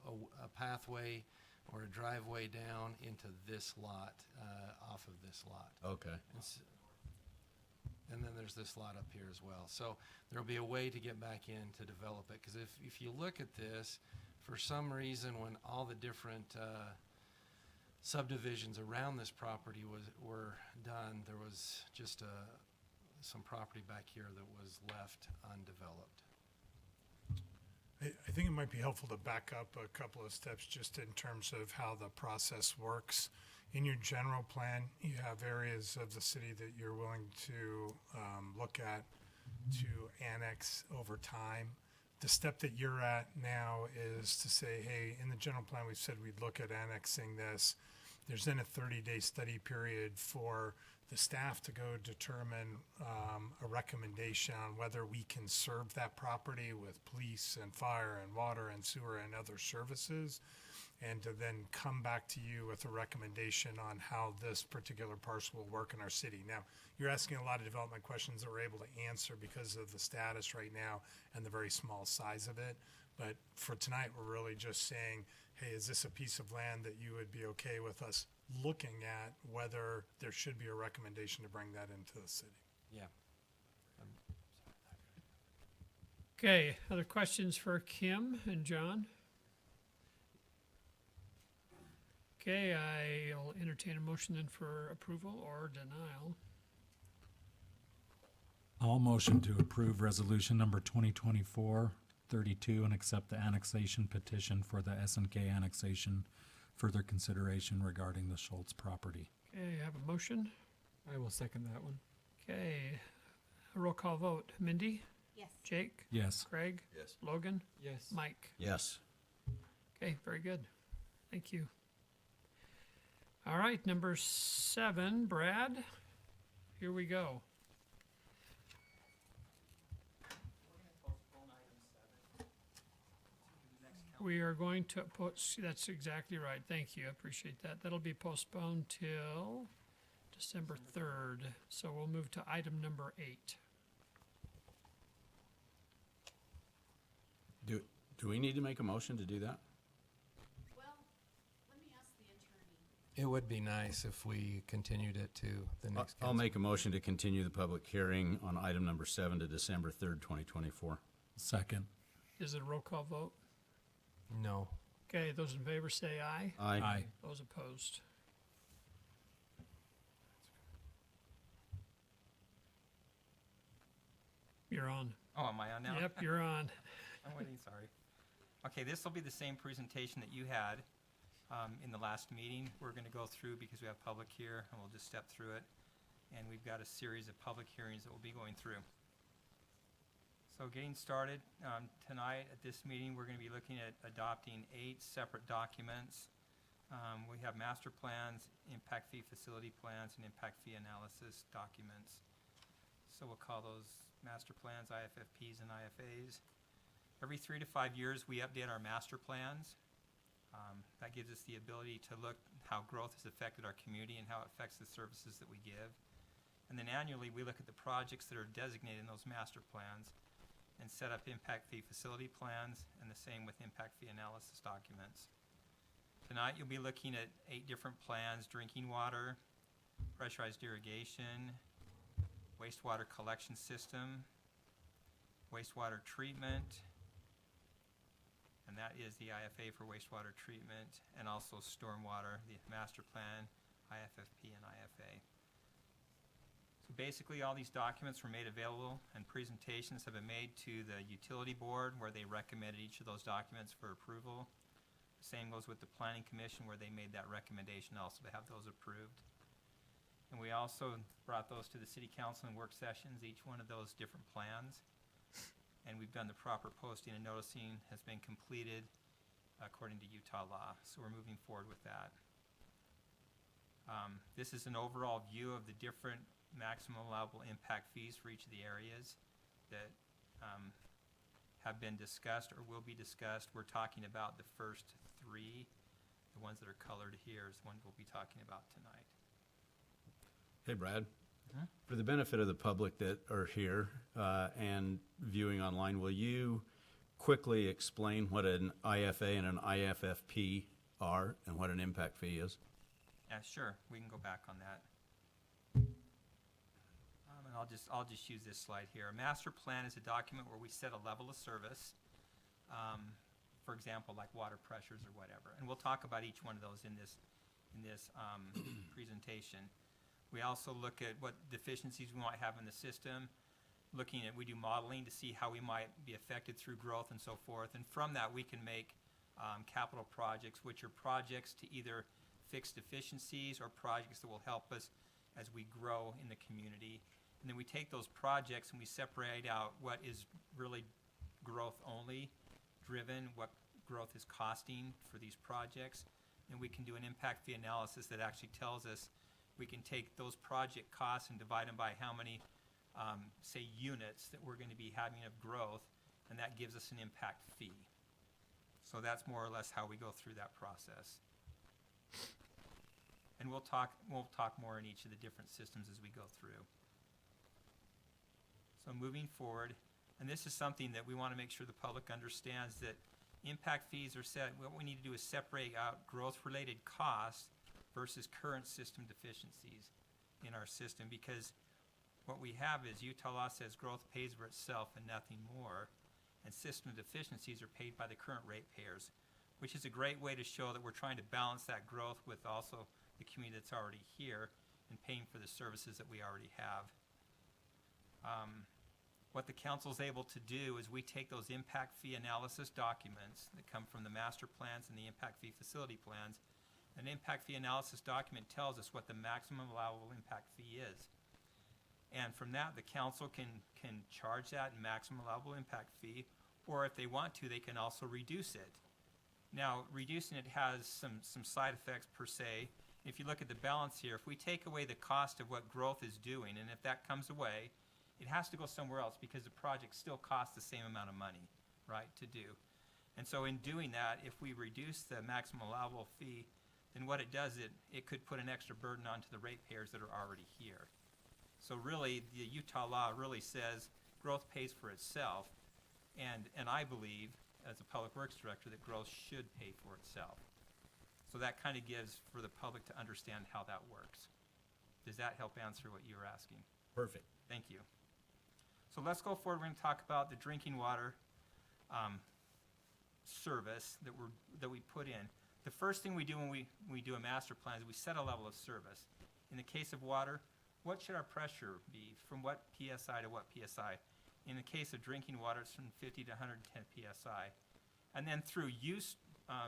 a pathway or a driveway down into this lot, off of this lot. Okay. And then there's this lot up here as well. So there'll be a way to get back in to develop it. Because if you look at this, for some reason, when all the different subdivisions around this property were done, there was just some property back here that was left undeveloped. I think it might be helpful to back up a couple of steps just in terms of how the process works. In your general plan, you have areas of the city that you're willing to look at to annex over time. The step that you're at now is to say, hey, in the general plan, we've said we'd look at annexing this. There's then a 30-day study period for the staff to go determine a recommendation on whether we can serve that property with police and fire and water and sewer and other services, and to then come back to you with a recommendation on how this particular parcel will work in our city. Now, you're asking a lot of development questions that we're able to answer because of the status right now and the very small size of it. But for tonight, we're really just saying, hey, is this a piece of land that you would be okay with us looking at whether there should be a recommendation to bring that into the city? Yeah. Okay, other questions for Kim and John? Okay, I'll entertain a motion then for approval or denial. I'll motion to approve resolution number 2024-32 and accept the annexation petition for the S&K annexation, further consideration regarding the Schultz property. Okay, I have a motion. I will second that one. Okay, a roll call vote. Mindy? Yes. Jake? Yes. Craig? Yes. Logan? Yes. Mike? Yes. Okay, very good. Thank you. All right, number 7, Brad. here we go. We are going to that's exactly right. Thank you. I appreciate that. That'll be postponed till December 3rd. So we'll move to item number 8. Do we need to make a motion to do that? Well, let me ask the attorney. It would be nice if we continued it to the next I'll council. make a motion to continue the public hearing on item number 7 to December 3rd, 2024. Second. Is it a roll call vote? No. Okay, those in favor say aye. Aye. Those opposed? You're on. Oh, am I on now? Yep, you're on. I'm waiting, sorry. Okay, this will be the same presentation that you had in the last meeting. We're going to go through, because we have public here, and we'll just step through it. And we've got a series of public hearings that we'll be going through. So getting started, tonight at this meeting, we're going to be looking at adopting 8 separate documents. We have master plans, impact fee facility plans, and impact fee analysis documents. So we'll call those master plans, IFFPs and IFAs. Every 3 to 5 years, we update our master plans. That gives us the ability to look how growth has affected our community and how it affects the services that we give. And then annually, we look at the projects that are designated in those master plans and set up impact fee facility plans, and the same with impact fee analysis documents. Tonight, you'll be looking at 8 different plans: drinking water, pressurized irrigation, wastewater collection system, wastewater treatment, and that is the IFA for wastewater treatment, and also stormwater, the master plan, IFFP and IFA. So basically, all these documents were made available, and presentations have been made to the utility board, where they recommended each of those documents for approval. The same goes with the planning commission, where they made that recommendation also to have those approved. And we also brought those to the city council in work sessions, each one of those different plans. And we've done the proper posting and noticing has been completed according to Utah law. So we're moving forward with that. This is an overall view of the different maximum allowable impact fees for each of the areas that have been discussed or will be discussed. We're talking about the first 3. The ones that are colored here is the ones we'll be talking about tonight. Hey, Brad. For the benefit of the public that are here and viewing online, will you quickly explain what an IFA and an IFFP are and what an impact fee is? Yeah, sure. We can go back on that. And I'll just use this slide here. A master plan is a document where we set a level of service, for example, like water pressures or whatever. And we'll talk about each one of those in this presentation. We also look at what deficiencies we might have in the system, we do modeling to see how we might be affected through growth and so forth. And from that, we can make capital projects, which are projects to either fix deficiencies or projects that will help us as we grow in the community. And then we take those projects and we separate out what is really growth only driven, what growth is costing for these projects. And we can do an impact fee analysis that actually tells us we can take those project costs and divide them by how many, say, units that we're going to be having of growth, and that gives us an impact fee. So that's more or less how we go through that process. And we'll talk more in each of the different systems as we go through. So moving forward, and this is something that we want to make sure the public understands, that impact fees are set. What we need to do is separate out growth-related costs versus current system deficiencies in our system, because what we have is Utah law says growth pays for itself and nothing more, and system deficiencies are paid by the current ratepayers, which is a great way to show that we're trying to balance that growth with also the community that's already here and paying for the services that we already have. What the council's able to do is we take those impact fee analysis documents that come from the master plans and the impact fee facility plans. An impact fee analysis document tells us what the maximum allowable impact fee is. And from that, the council can charge that maximum allowable impact fee, or if they want to, they can also reduce it. Now, reducing it has some side effects per se. If you look at the balance here, if we take away the cost of what growth is doing, and if that comes away, it has to go somewhere else because the project still costs the same amount of money, right, to do. And so in doing that, if we reduce the maximum allowable fee, then what it does, it could put an extra burden onto the ratepayers that are already here. So really, the Utah law really says growth pays for itself, and I believe, as a public works director, that growth should pay for itself. So that kind of gives for the public to understand how that works. Does that help answer what you were asking? Perfect. Thank you. So let's go forward. We're going to talk about the drinking water service that we put in. The first thing we do when we do a master plan is we set a level of service. In the case of water, what should our pressure be? From what PSI to what PSI? In the case of drinking water, it's from 50 to 110 PSI. And then through use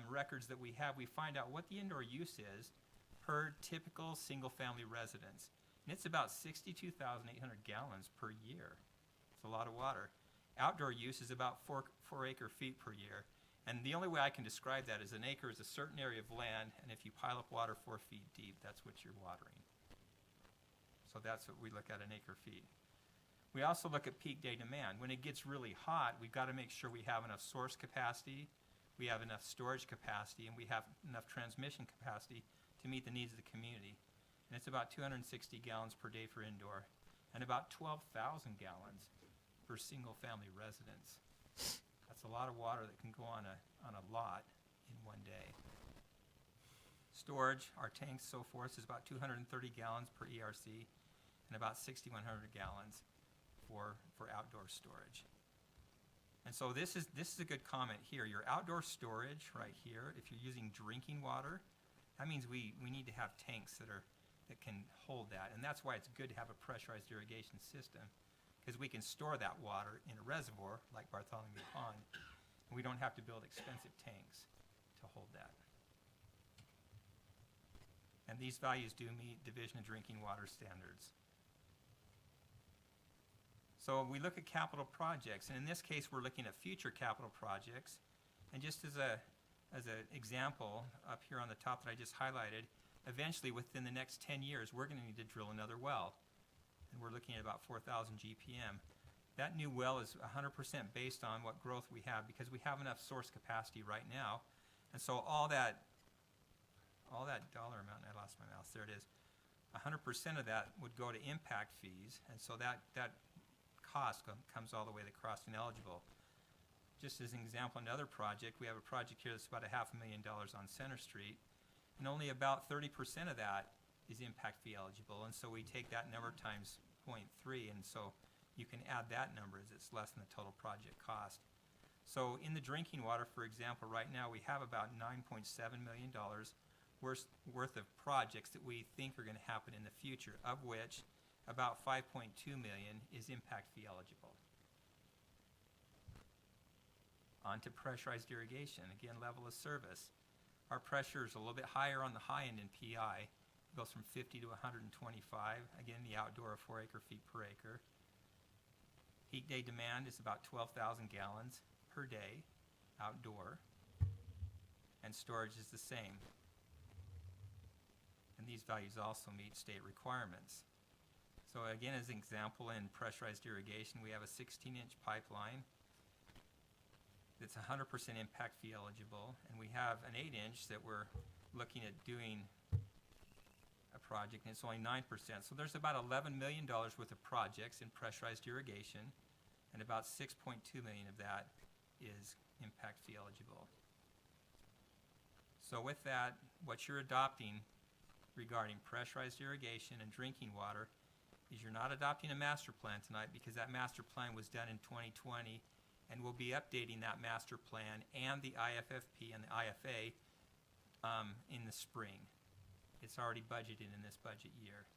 records that we have, we find out what the indoor use is per typical single-family residence. And it's about 62,800 gallons per year. It's a lot of water. Outdoor use is about 4 acre feet per year. And the only way I can describe that is an acre is a certain area of land, and if you pile up water 4 feet deep, that's what you're watering. So that's what we look at, an acre feet. We also look at peak day demand. When it gets really hot, we've got to make sure we have enough source capacity, we have enough storage capacity, and we have enough transmission capacity to meet the needs of the community. And it's about 260 gallons per day for indoor, and about 12,000 gallons per single-family residence. That's a lot of water that can go on a lot in one day. Storage, our tanks, so forth, is about 230 gallons per ERC and about 6,100 gallons for outdoor storage. And so this is a good comment here. Your outdoor storage right here, if you're using drinking water, that means we need to have tanks that can hold that. And that's why it's good to have a pressurized irrigation system, because we can store that water in a reservoir like Bartholomew Pond, and we don't have to build expensive tanks to hold that. And these values do meet Division of Drinking Water standards. So we look at capital projects, and in this case we're looking at future capital projects. And just as an example, up here on the top that I just highlighted, eventually within the next 10 years we're going to need to drill another well. And we're looking at about 4,000 GPM. That new well is 100% based on what growth we have, because we have enough source capacity right now. And so all that dollar amount, I lost my mouse, there it is, 100% of that would go to impact fees, and so that cost comes all the way to cost ineligible. Just as an example, another project, we have a project here that's about $500,000 on Center Street, and only about 30% of that is impact fee eligible, and so we take that number times 0.3, and so you can add that number as it's less than the total project cost. So in the drinking water, for example, right now we have about $9.7 million worth of projects that we think are going to happen in the future, of which about 5.2 million is impact fee eligible. On to pressurized irrigation, again, level of service. Our pressure is a little bit higher on the high end in PI. It goes from 50 to 125, again, the outdoor of 4 acre feet per acre. Peak day demand is about 12,000 gallons per day outdoor, and storage is the same. And these values also meet state requirements. So again, as an example, in pressurized irrigation, we have a 16-inch pipeline that's 100% impact fee eligible, and we have an 8-inch that we're looking at doing a project, and it's only 9%. So there's about $11 million worth of projects in pressurized irrigation, and about 6.2 million of that is impact fee eligible. So with that, what you're adopting regarding pressurized irrigation and drinking water is you're not adopting a master plan tonight, because that master plan was done in 2020, and we'll be updating that master plan and the IFFP and the IFA in the spring. It's already budgeted in this budget year.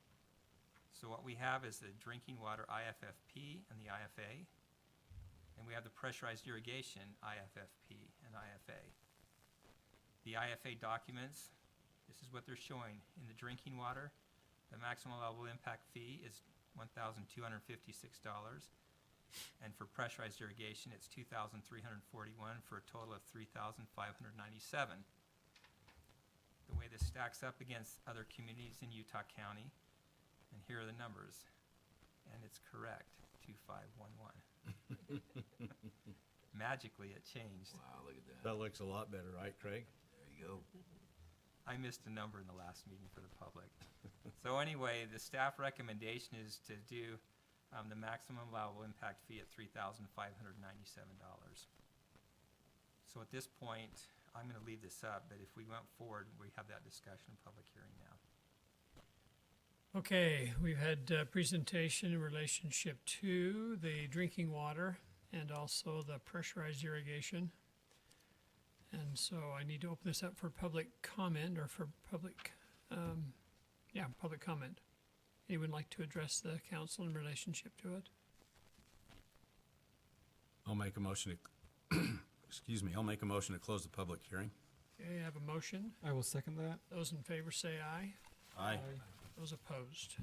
So what we have is the drinking water IFFP and the IFA, and we have the pressurized irrigation IFFP and IFA. The IFA documents, this is what they're showing. In the drinking water, the maximum level impact fee is $1,256, and for pressurized irrigation, it's $2,341 for a total of $3,597. the way this stacks up against other communities in Utah County. And here are the numbers. And it's correct, 2511. Magically, it changed. Wow, look at that. That looks a lot better, right, Craig? There you go. I missed a number in the last meeting for the public. So anyway, the staff recommendation is to do the maximum allowable impact fee at $3,597. So at this point, I'm going to leave this up, but if we went forward, we have that discussion in public hearing now. Okay, we've had presentation in relationship to the drinking water and also the pressurized irrigation. And so I need to open this up for public comment or for public, public comment. Anyone like to address the council in relationship to it? I'll make a motion to, excuse me, I'll make a motion to close the public hearing. Okay, I have a motion. I will second that. Those in favor say aye. Aye. Those opposed.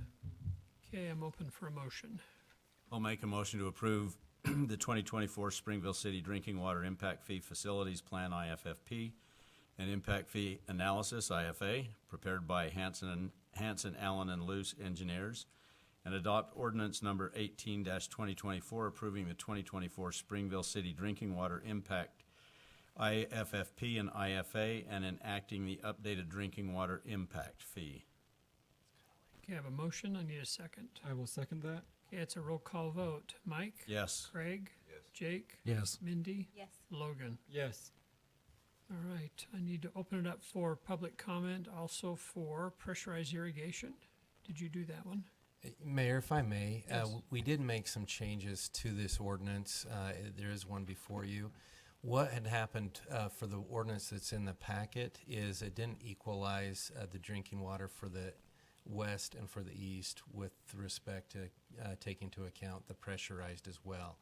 Okay, I'm open for a motion. I'll make a motion to approve the 2024 Springville City Drinking Water Impact Fee Facilities Plan, IFFP, and Impact Fee Analysis, IFA, prepared by Hanson, Allen, and Luce Engineers, and adopt ordinance number 18-2024 approving the 2024 Springville City Drinking Water Impact IFFP and IFA, and enacting the updated drinking water impact fee. Okay, I have a motion. I need a second. I will second that. Okay, it's a roll call vote. Mike? Yes. Craig? Yes. Jake? Yes. Mindy? Yes. Logan? Yes. All right, I need to open it up for public comment, also for pressurized irrigation. Did you do that one? Mayor, if I may, Yes. we did make some changes to this ordinance. There is one before you. What had happened for the ordinance that's in the packet is it didn't equalize the drinking water for the west and for the east with respect to taking into account the pressurized as well.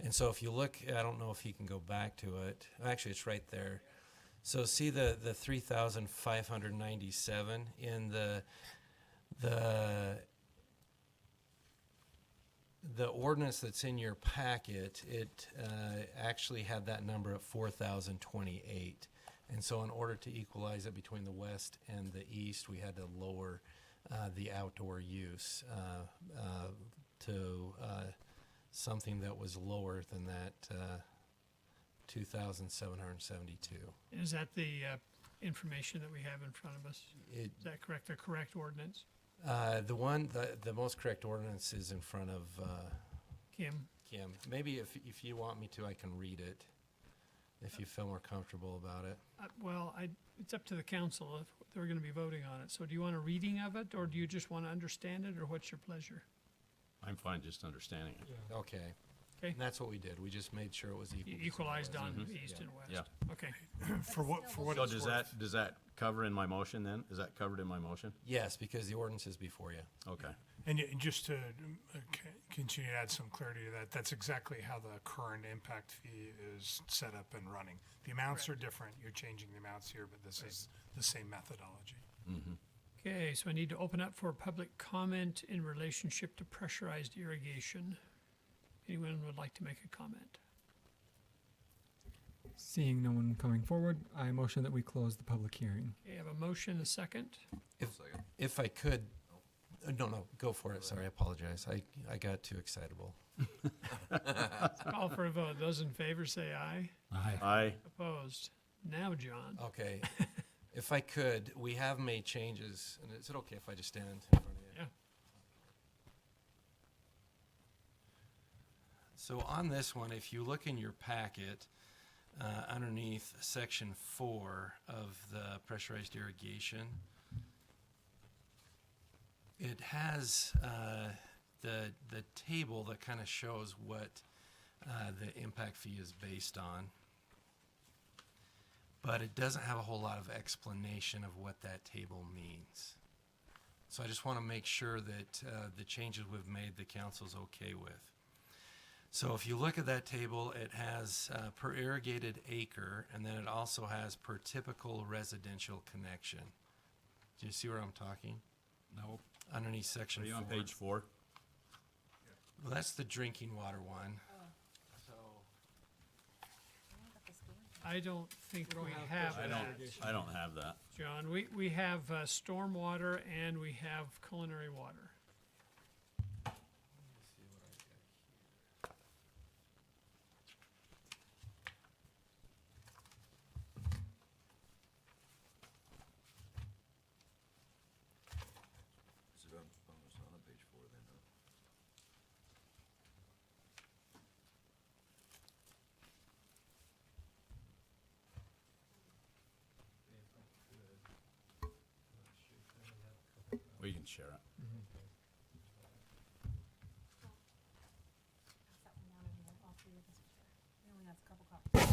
And so if you look, I don't know if he can go back to it. Actually, it's right there. So see the 3,597 in the ordinance that's in your packet. It actually had that number at 4,028. And so in order to equalize it between the west and the east, we had to lower the outdoor use to something that was lower than that 2,772. Is that the information that we have in front of us? It, Is that correct, the correct ordinance? the most correct ordinance is in front of Kim? Kim. Maybe if you want me to, I can read it, if you feel more comfortable about it. It's up to the council if they're going to be voting on it. So do you want a reading of it, or do you just want to understand it, or what's your pleasure? I'm fine just understanding it. Okay. Okay. And that's what we did. We just made sure it was equal. Equalized on Mhm. east Yeah. and west? Yeah. Okay. For what So it's worth. does that cover in my motion then? Is that covered in my motion? Yes, because the ordinance is before you. Okay. And just to continue to add some clarity to that, that's exactly how the current impact fee is set up and running. The amounts are different, you're changing the amounts here, but this is the same methodology. Okay, so I need to open up for public comment in relationship to pressurized irrigation. Anyone would like to make a comment? Seeing no one coming forward, I motion that we close the public hearing. Okay, I have a motion, a second. If I could, no, go for it. Sorry, I apologize. I got too excitable. Call for a vote. Those in favor say aye. Aye. Aye. Opposed? Now, John. Okay. If I could, we have made changes, and is it okay if I just stand in front of you? Yeah. So on this one, if you look in your packet, underneath section 4 of the pressurized irrigation, it has the table that kind of shows what the impact fee is based on. But it doesn't have a whole lot of explanation of what that table means. So I just want to make sure that the changes we've made, the council's okay with. So if you look at that table, it has per irrigated acre, and then it also has per typical residential connection. Do you see where I'm talking? No. Underneath section Are you 4. on page 4? Well, that's the drinking water one. So I don't think we have I that, don't have that. John. We have stormwater and we have culinary water. Is it on, it's not on page 4 then, huh? We can share it. Pass that one down and we'll all three of us will share. We only have a couple copies.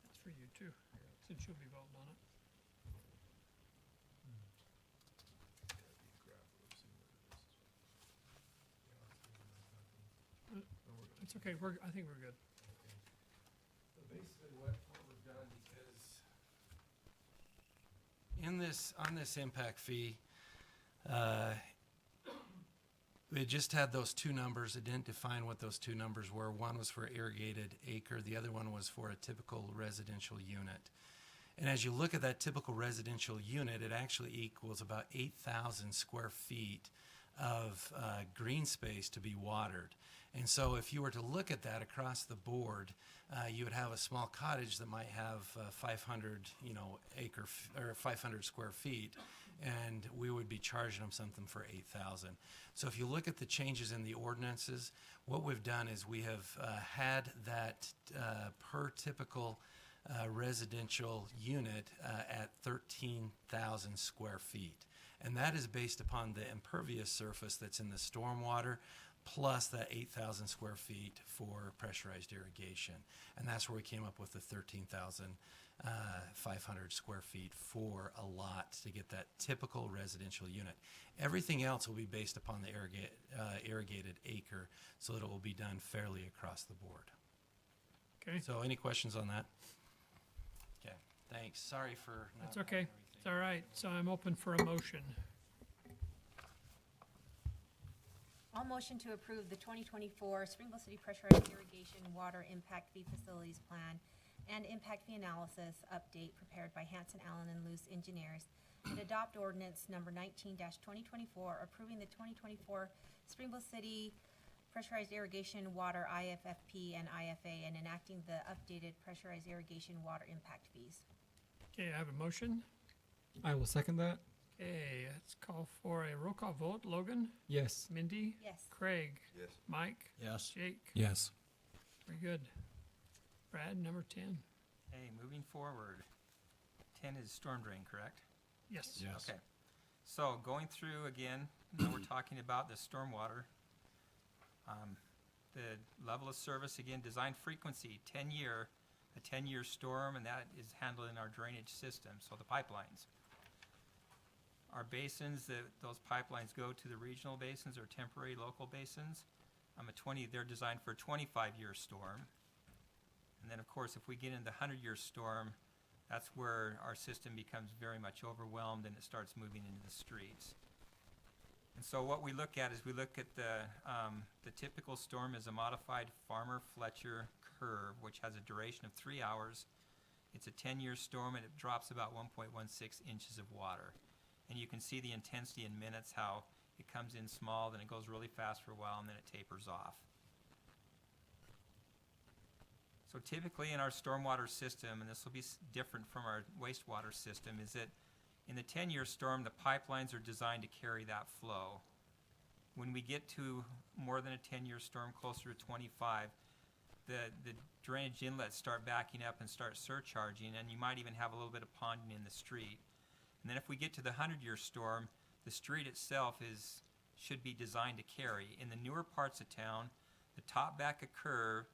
That's for you too, since you'll be voting on it. It's okay, I think we're good. So basically what we've done, because on this impact fee, we just had those two numbers. It didn't define what those two numbers were. One was for irrigated acre, the other one was for a typical residential unit. And as you look at that typical residential unit, it actually equals about 8,000 square feet of green space to be watered. And so if you were to look at that across the board, you would have a small cottage that might have 500, or 500 square feet, and we would be charging them something for 8,000. So if you look at the changes in the ordinances, what we've done is we have had that per typical residential unit at 13,000 square feet. And that is based upon the impervious surface that's in the stormwater, plus that 8,000 square feet for pressurized irrigation. And that's where we came up with the 13,500 square feet for a lot to get that typical residential unit. Everything else will be based upon the irrigated acre, so that it will be done fairly across the board. Okay, So any questions on that? Okay, thanks. Sorry for not that's having okay. everything. It's all right. So I'm open for a motion. I'll motion to approve the 2024 Springville City Pressurized Irrigation Water Impact Fee Facilities Plan and Impact Fee Analysis Update prepared by Hanson, Allen, and Luce Engineers, and adopt ordinance number 19-2024, approving the 2024 Springville City Pressurized Irrigation Water IFFP and IFA, and enacting the updated pressurized irrigation water impact fees. Okay, I have a motion. I will second that. Okay, let's call for a roll call vote. Logan? Yes. Mindy? Yes. Craig? Yes. Mike? Yes. Jake? Yes. Very good. Brad, number 10. Hey, moving forward, 10 is storm drain, correct? Yes. Yes. Okay. So going through again, now we're talking about the stormwater. The level of service, again, design frequency, a 10-year storm, and that is handled in our drainage system, so the pipelines. Our basins, those pipelines go to the regional basins or temporary local basins. They're designed for a 25-year storm. And then, of course, if we get into the 100-year storm, that's where our system becomes very much overwhelmed and it starts moving into the streets. And so what we look at is we look at the typical storm is a modified Farmer-Fletcher curve, which has a duration of 3 hours. It's a 10-year storm and it drops about 1.16 inches of water. And you can see the intensity in minutes, how it comes in small, then it goes really fast for a while, and then it tapers off. So typically in our stormwater system, and this will be different from our wastewater system, is that in the 10-year storm, the pipelines are designed to carry that flow. When we get to more than a 10-year storm, closer to 25, the drainage inlets start backing up and start surcharging, and you might even have a little bit of ponding in the street. And then if we get to the 100-year storm, the street itself should be designed to carry. In the newer parts of town, the top back of curb,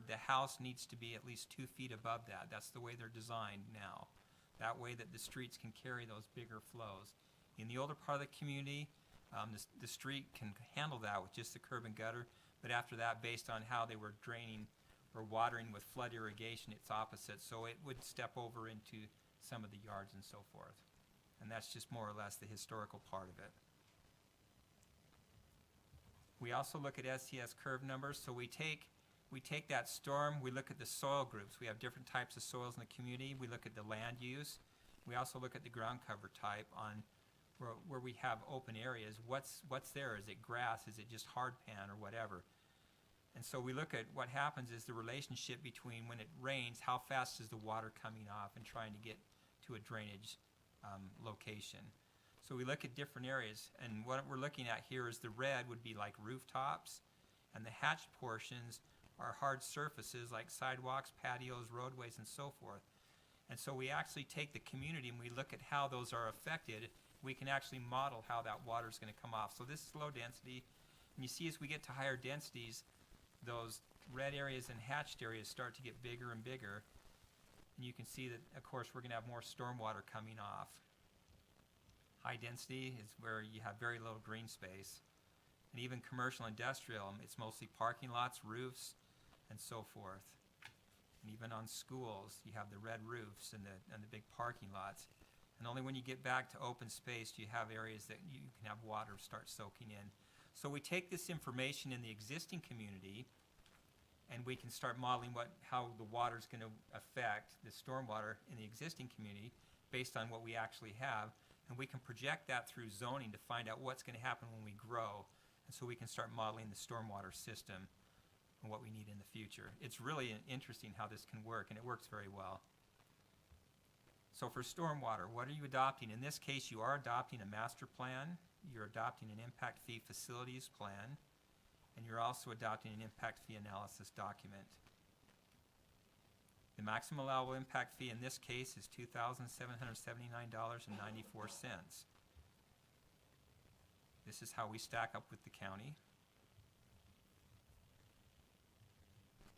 the house needs to be at least 2 feet above that. That's the way they're designed now. That way that the streets can carry those bigger flows. In the older part of the community, the street can handle that with just the curb and gutter, but after that, based on how they were draining or watering with flood irrigation, it's opposite. So it would step over into some of the yards and so forth. And that's just more or less the historical part of it. We also look at STS curve numbers. So we We take that storm, we look at the soil groups. We have different types of soils in the community. We look at the land use. We also look at the ground cover type on where we have open areas. What's there? Is it grass? Is it just hard pan or whatever? And so we look at what happens is the relationship between when it rains, how fast is the water coming off, and trying to get to a drainage location. So we look at different areas, and what we're looking at here is the red would be like rooftops, and the hatched portions are hard surfaces like sidewalks, patios, roadways, and so forth. And so we actually take the community and we look at how those are affected. We can actually model how that water is going to come off. So this is low density, and you see as we get to higher densities, those red areas and hatched areas start to get bigger and bigger. And you can see that, of course, we're going to have more stormwater coming off. High density is where you have very little green space. And even commercial industrial, it's mostly parking lots, roofs, and so forth. And even on schools, you have the red roofs and the big parking lots. And only when you get back to open space do you have areas that you can have water start soaking in. So we take this information in the existing community and we can start modeling how the water is going to affect the stormwater in the existing community based on what we actually have. And we can project that through zoning to find out what's going to happen when we grow. And so we can start modeling the stormwater system and what we need in the future. It's really interesting how this can work, and it works very well. So for stormwater, what are you adopting? In this case, you are adopting a master plan, you're adopting an impact fee facilities plan, and you're also adopting an impact fee analysis document. The maximum allowable impact fee in this case is $2,779.94. This is how we stack up with the county.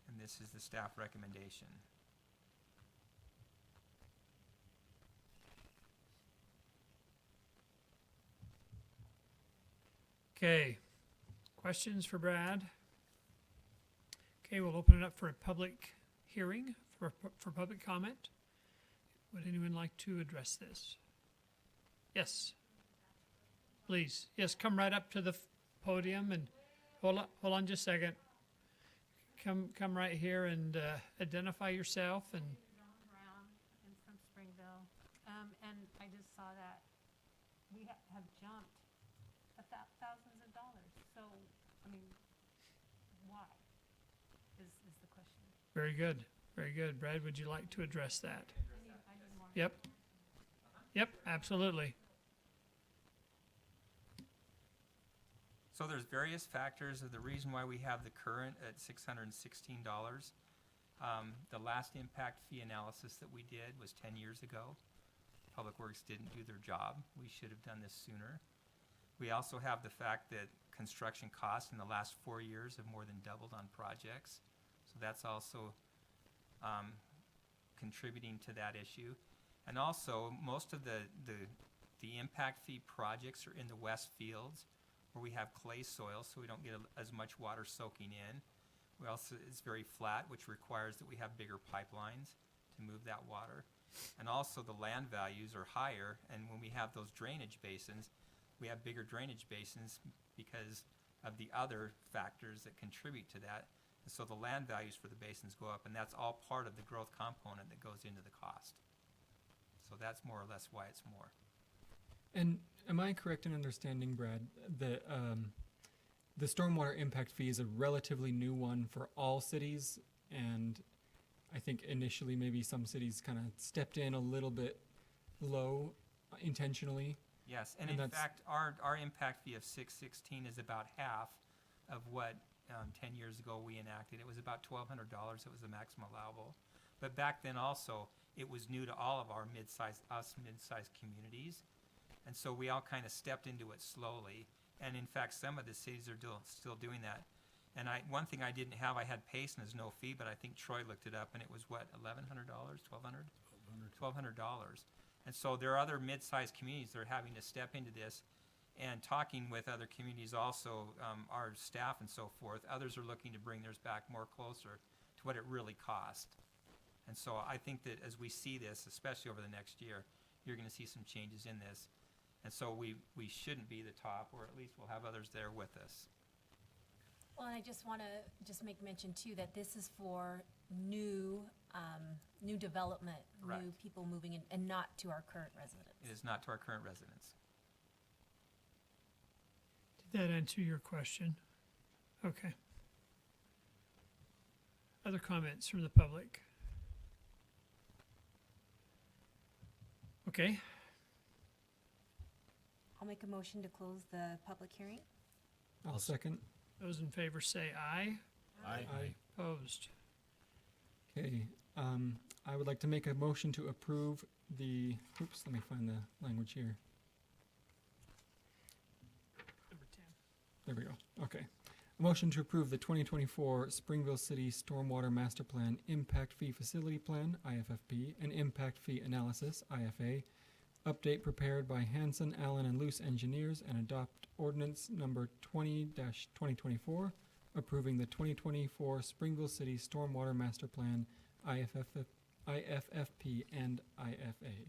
And this is the staff recommendation. Okay, questions for Brad? Okay, we'll open it up for a public hearing, for public comment. Would anyone like to address this? Yes, please. Yes, come right up to the podium and hold on just a second. Come right here and identify yourself and. Brown, I'm from Springville, and I just saw that we have jumped thousands of dollars. So, I mean, why is the question? Very good, very good. Brad, would you like to address that? I need more. Yep, absolutely. So there's various factors of the reason why we have the current at $616. The last impact fee analysis that we did was 10 years ago. Public Works didn't do their job. We should have done this sooner. We also have the fact that construction costs in the last 4 years have more than doubled on projects. So that's also contributing to that issue. And also, most of the impact fee projects are in the west fields where we have clay soil, so we don't get as much water soaking in. We also, it's very flat, which requires that we have bigger pipelines to move that water. And also the land values are higher, and when we have those drainage basins, we have bigger drainage basins because of the other factors that contribute to that. And so the land values for the basins go up, and that's all part of the growth component that goes into the cost. So that's more or less why it's more. And am I correct in understanding, Brad, that the stormwater impact fee is a relatively new one for all cities? And I think initially maybe some cities kind of stepped in a little bit low intentionally. Yes, and And in that's- fact, our impact fee of $616 is about half of what 10 years ago we enacted. It was about $1,200. It was the maximum allowable. But back then also, it was new to all of our mid-sized communities. And so we all kind of stepped into it slowly. And in fact, some of the cities are still doing that. And one thing I didn't have, I had Payson as no fee, but I think Troy looked it up, and it was what, $1,100, $1,200? $1,200. And so there are other mid-sized communities that are having to step into this. And talking with other communities also, our staff and so forth, others are looking to bring theirs back more closer to what it really cost. And so I think that as we see this, especially over the next year, you're going to see some changes in this. And so we shouldn't be the top, or at least we'll have others there with us. Well, and I just want to just make mention too that this is for new, new development, new Correct. people moving in, and not to our current residents. It is not to our current residents. Did that answer your question? Okay. Other comments from the public? Okay, I'll make a motion to close the public hearing. I'll second. those in favor say aye. Aye. Opposed? Okay, I would like to make a motion to approve the, oops, let me find the language here. Number 10. There we go. Okay. A motion to approve the 2024 Springville City Stormwater Master Plan Impact Fee Facility Plan, IFFP, and Impact Fee Analysis, IFA, update prepared by Hanson, Allen, and Luce Engineers, and adopt ordinance number 20-2024, approving the 2024 Springville City Stormwater Master Plan, IFFP, and IFA.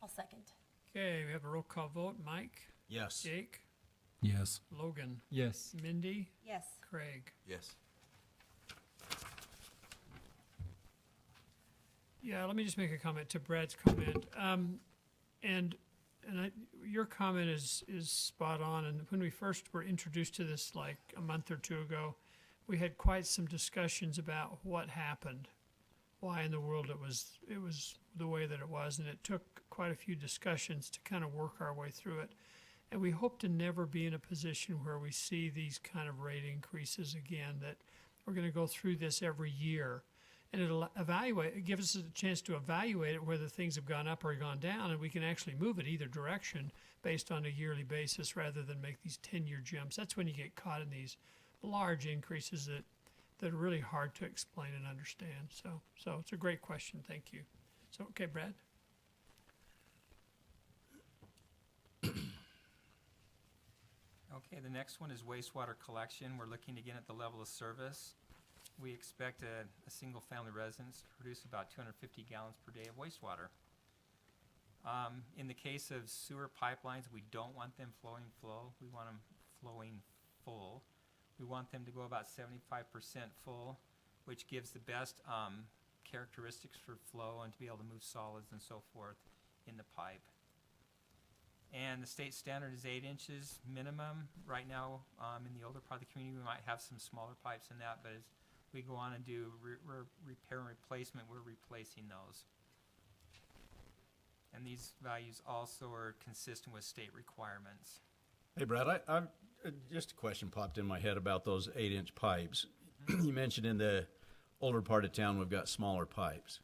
I'll second. Okay, we have a roll call vote. Mike? Yes. Jake? Yes. Logan? Yes. Mindy? Yes. Craig? Yes. Yeah, let me just make a comment to Brad's comment. Your comment is spot on. And when we first were introduced to this like a month or two ago, we had quite some discussions about what happened, why in the world it was the way that it was, and it took quite a few discussions to kind of work our way through it. And we hope to never be in a position where we see these kind of rate increases again, that we're going to go through this every year. And it gives us a chance to evaluate it, whether things have gone up or gone down, and we can actually move it either direction based on a yearly basis rather than make these 10-year jumps. That's when you get caught in these large increases that are really hard to explain and understand. So it's a great question. Thank you. So, okay, Brad? Okay, the next one is wastewater collection. We're looking again at the level of service. We expect a single-family residence to produce about 250 gallons per day of wastewater. In the case of sewer pipelines, we don't want them flowing flow. We want them flowing full. We want them to go about 75% full, which gives the best characteristics for flow and to be able to move solids and so forth in the pipe. And the state standard is 8 inches minimum. Right now, in the older part of the community, we might have some smaller pipes than that, but as we go on and do repair and replacement, we're replacing those. And these values also are consistent with state requirements. Hey, Brad, I just a question popped in my head about those 8-inch pipes. You mentioned in the older part of town we've got smaller pipes.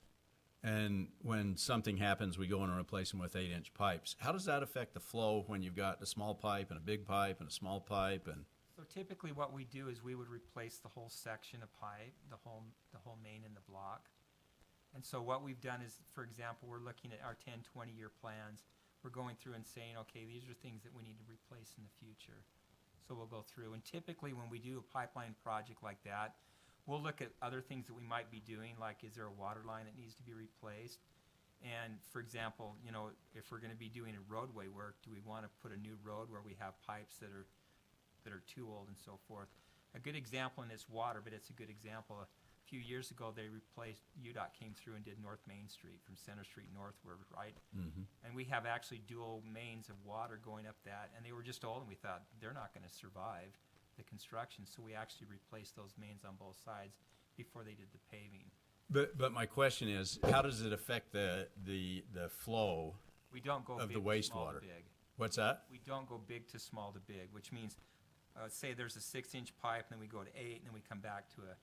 And when something happens, we go in and replace them with 8-inch pipes. How does that affect the flow when you've got a small pipe and a big pipe and a small pipe? And So typically what we do is we would replace the whole section of pipe, the whole main in the block. And so what we've done is, for example, we're looking at our 10, 20-year plans. We're going through and saying, okay, these are things that we need to replace in the future. So we'll go through. And typically when we do a pipeline project like that, we'll look at other things that we might be doing, like is there a water line that needs to be replaced? And for example, you know, if we're going to be doing a roadway work, do we want to put a new road where we have pipes that are too old and so forth? A good example, and it's water, but it's a good example. A few years ago, they replaced, UDOT came through and did North Main Street from Center Street northward, right? Mhm. And we have actually dual mains of water going up that, and they were just old, and we thought they're not going to survive the construction, so we actually replaced those mains on both sides before they did the paving. but my question is, how does it affect the flow We don't go of big the to small to wastewater? big. What's that? We don't go big to small to big, which means, say there's a 6-inch pipe, and then we go to 8, and then we come back to a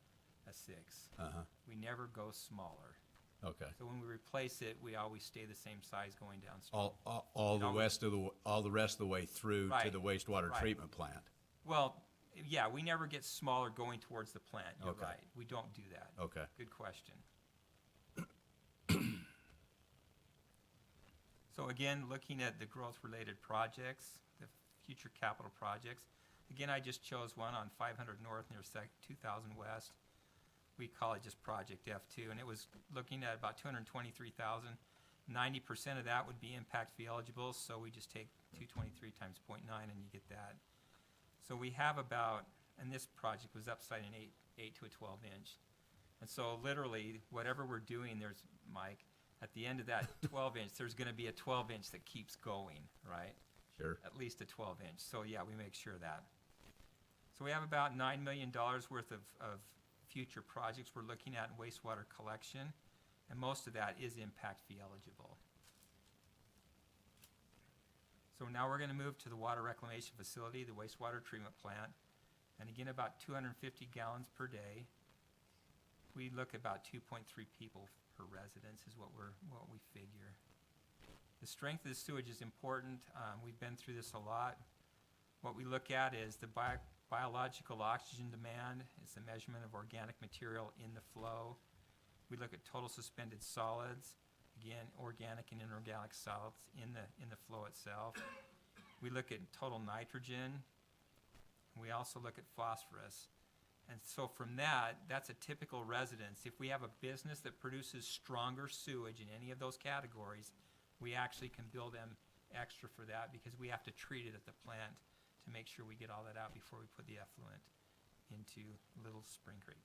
6. Uh-huh. We never go smaller. Okay. So when we replace it, we always stay the same size going downstream. All the always- rest of the way through to Right, the wastewater right. treatment plant. Well, yeah, we never get smaller going towards the plant. You're Okay. right. We don't do that. Okay. Good question. So again, looking at the growth-related projects, the future capital projects. Again, I just chose one on 500 North near 2000 West. We call it just Project F2, and it was looking at about 223,000. 90% of that would be impact fee eligible, so we just take 223 times 0.9 and you get that. So we have about and this project was upside an 8 to a 12 inch. And so literally, whatever we're doing, there's, Mike, at the end of that 12 inch, there's gonna be a 12 inch that keeps going, right? Sure. At least a 12 inch, so yeah, we make sure of that. So we have about $9 million worth of future projects we're looking at in wastewater collection, and most of that is impact fee eligible. So now we're gonna move to the water reclamation facility, the wastewater treatment plant, and again, about 250 gallons per day. We look at about 2.3 people per residence is what we figure. The strength of the sewage is important. We've been through this a lot. What we look at is the biological oxygen demand. It's the measurement of organic material in the flow. We look at total suspended solids, again, organic and inorganic solids in the flow itself. We look at total nitrogen. We also look at phosphorus. And so from that, that's a typical residence. If we have a business that produces stronger sewage in any of those categories, we actually can bill them extra for that because we have to treat it at the plant to make sure we get all that out before we put the effluent into Little Spring Creek.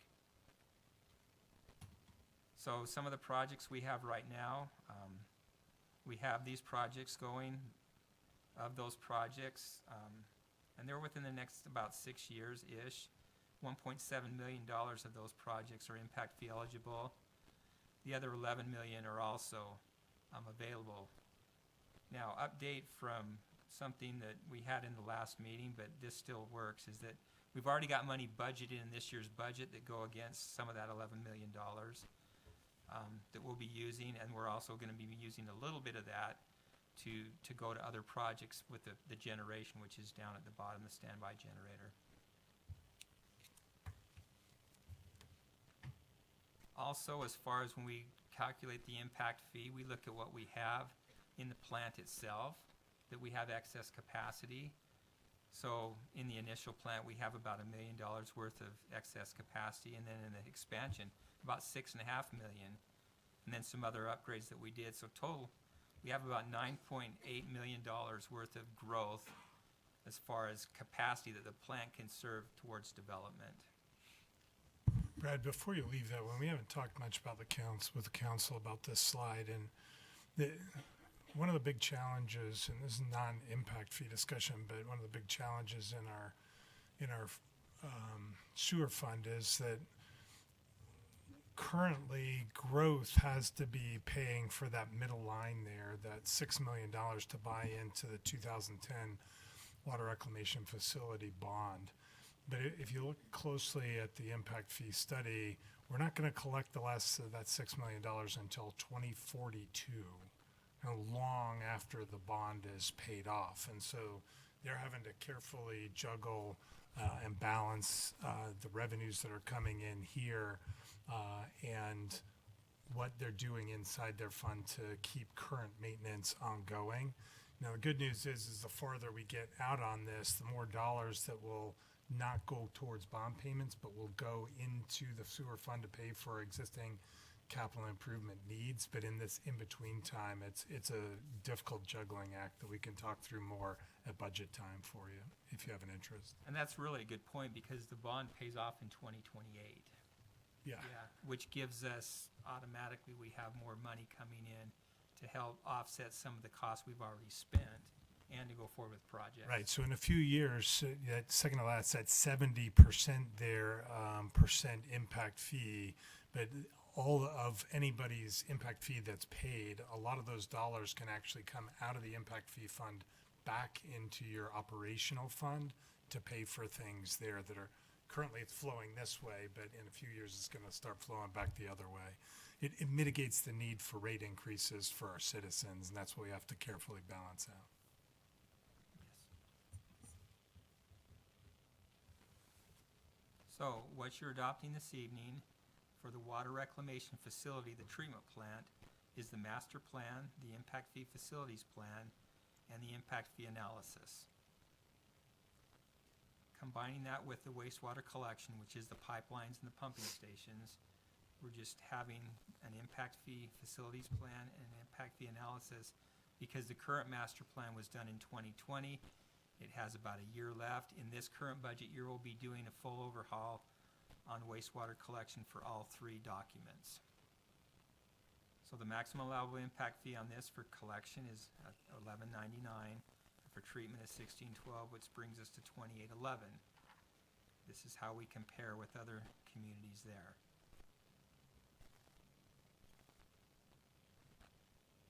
So some of the projects we have right now, we have these projects going. Of those projects, and they're within the next about 6 years-ish. $1.7 million of those projects are impact fee eligible. The other $11 million are also available. Now, update from something that we had in the last meeting, but this still works, is that we've already got money budgeted in this year's budget that go against some of that $11 million that we'll be using, and we're also going to be using a little bit of that to go to other projects with the generation, which is down at the bottom, the standby generator. Also, as far as when we calculate the impact fee, we look at what we have in the plant itself, that we have excess capacity. So in the initial plant, we have about $1 million worth of excess capacity, and then in the expansion, about $6.5 million, and then some other upgrades that we did. So total, we have about $9.8 million worth of growth as far as capacity that the plant can serve towards development. Brad, before you leave that one, we haven't talked much about the with the council about this slide, and one of the big challenges, and this is not an impact fee discussion, but one of the big challenges in our sewer fund is that currently growth has to be paying for that middle line there, that $6 million to buy into the 2010 water reclamation facility bond. But if you look closely at the impact fee study, we're not going to collect the last of that $6 million until 2042, long after the bond is paid off. And so they're having to carefully juggle and balance the revenues that are coming in here and what they're doing inside their fund to keep current maintenance ongoing. Now, the good news is the farther we get out on this, the more dollars that will not go towards bond payments, but will go into the sewer fund to pay for existing capital improvement needs. But in this in-between time, it's a difficult juggling act that we can talk through more at budget time for you, if you have an interest. And that's really a good point, because the bond pays off in 2028. Yeah. Which gives us, automatically, we have more money coming in to help offset some of the costs we've already spent and to go forward with projects. Right, so in a few years, that second to last, that 70% there, percent impact fee, but all of anybody's impact fee that's paid, a lot of those dollars can actually come out of the impact fee fund back into your operational fund to pay for things there that are, currently it's flowing this way, but in a few years it's gonna start flowing back the other way. It mitigates the need for rate increases for our citizens, and that's what we have to carefully balance out. So what you're adopting this evening for the water reclamation facility, the treatment plant, is the master plan, the impact fee facilities plan, and the impact fee analysis. Combining that with the wastewater collection, which is the pipelines and the pumping stations, we're just having an impact fee facilities plan and an impact fee analysis, because the current master plan was done in 2020. It has about a year left. In this current budget year, we'll be doing a full overhaul on wastewater collection for all three documents. So the maximum allowable impact fee on this for collection is $11.99. For treatment is $16.12, which brings us to $28.11. This is how we compare with other communities there.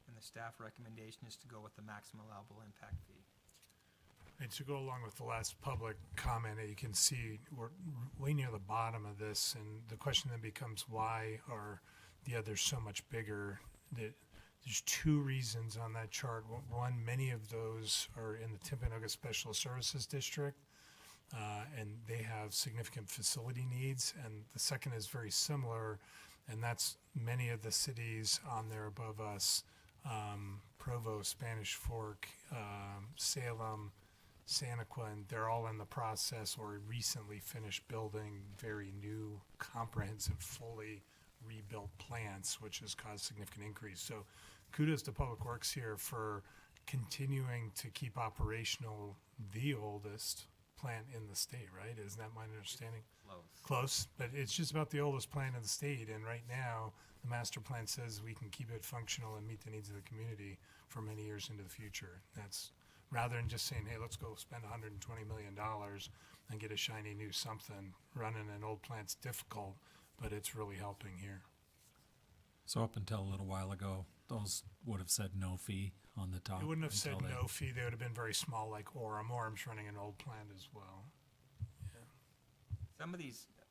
And the staff recommendation is to go with the maximum allowable impact fee. And to go along with the last public comment, you can see we're way near the bottom of this, and the question then becomes, why are the others so much bigger? There's two reasons on that chart. One, many of those are in the Timpanogos Special Services District, and they have significant facility needs. And the second is very similar, and that's many of the cities on there above us, Provo, Spanish Fork, Salem, Santaquin, they're all in the process or recently finished building very new, comprehensive, fully rebuilt plants, which has caused significant increase. So kudos to Public Works here for continuing to keep operational the oldest plant in the state, right? Isn't that my understanding? Close, but it's just about the oldest plant in the state, and right now, the master plan says we can keep it functional and meet the needs of the community for many years into the future. That's rather than just saying, hey, let's go spend $120 million and get a shiny new something. Running an old plant's difficult, but it's really helping here. So up until a little while ago, those would have said no fee on the top. It wouldn't have said until no fee. They would have been very small, like Orem. Orem's running an old plant as well.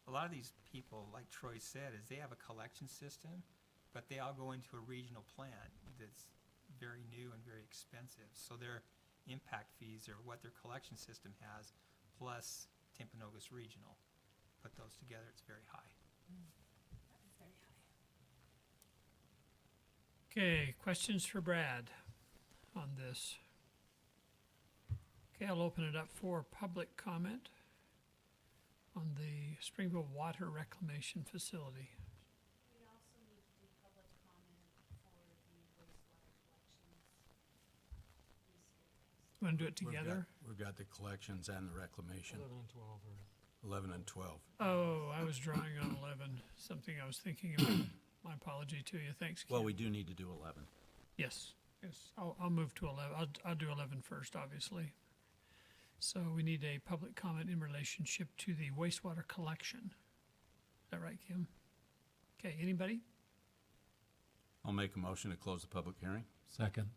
A lot of these people, like Troy said, is they have a collection system, but they all go into a regional plant that's very new and very expensive. So their impact fees are what their collection system has, plus Timpanogos Regional. Put those together, it's very high. Okay, questions for Brad on this? Okay, I'll open it up for public comment on the Springville Water Reclamation Facility. We also need to do public comment for the wastewater collections. Want to do it together? We've got the collections and the reclamation, 11 and 12 are 11 and 12. Oh, I was drawing on 11, something I was thinking about. My apology to you. Thanks, Kim. Well, we do need to do 11. Yes, I'll move to 11. I'll do 11 first, obviously. So we need a public comment in relationship to the wastewater collection. Is that right, Kim? Okay, anybody? I'll make a motion to close the public hearing. Second.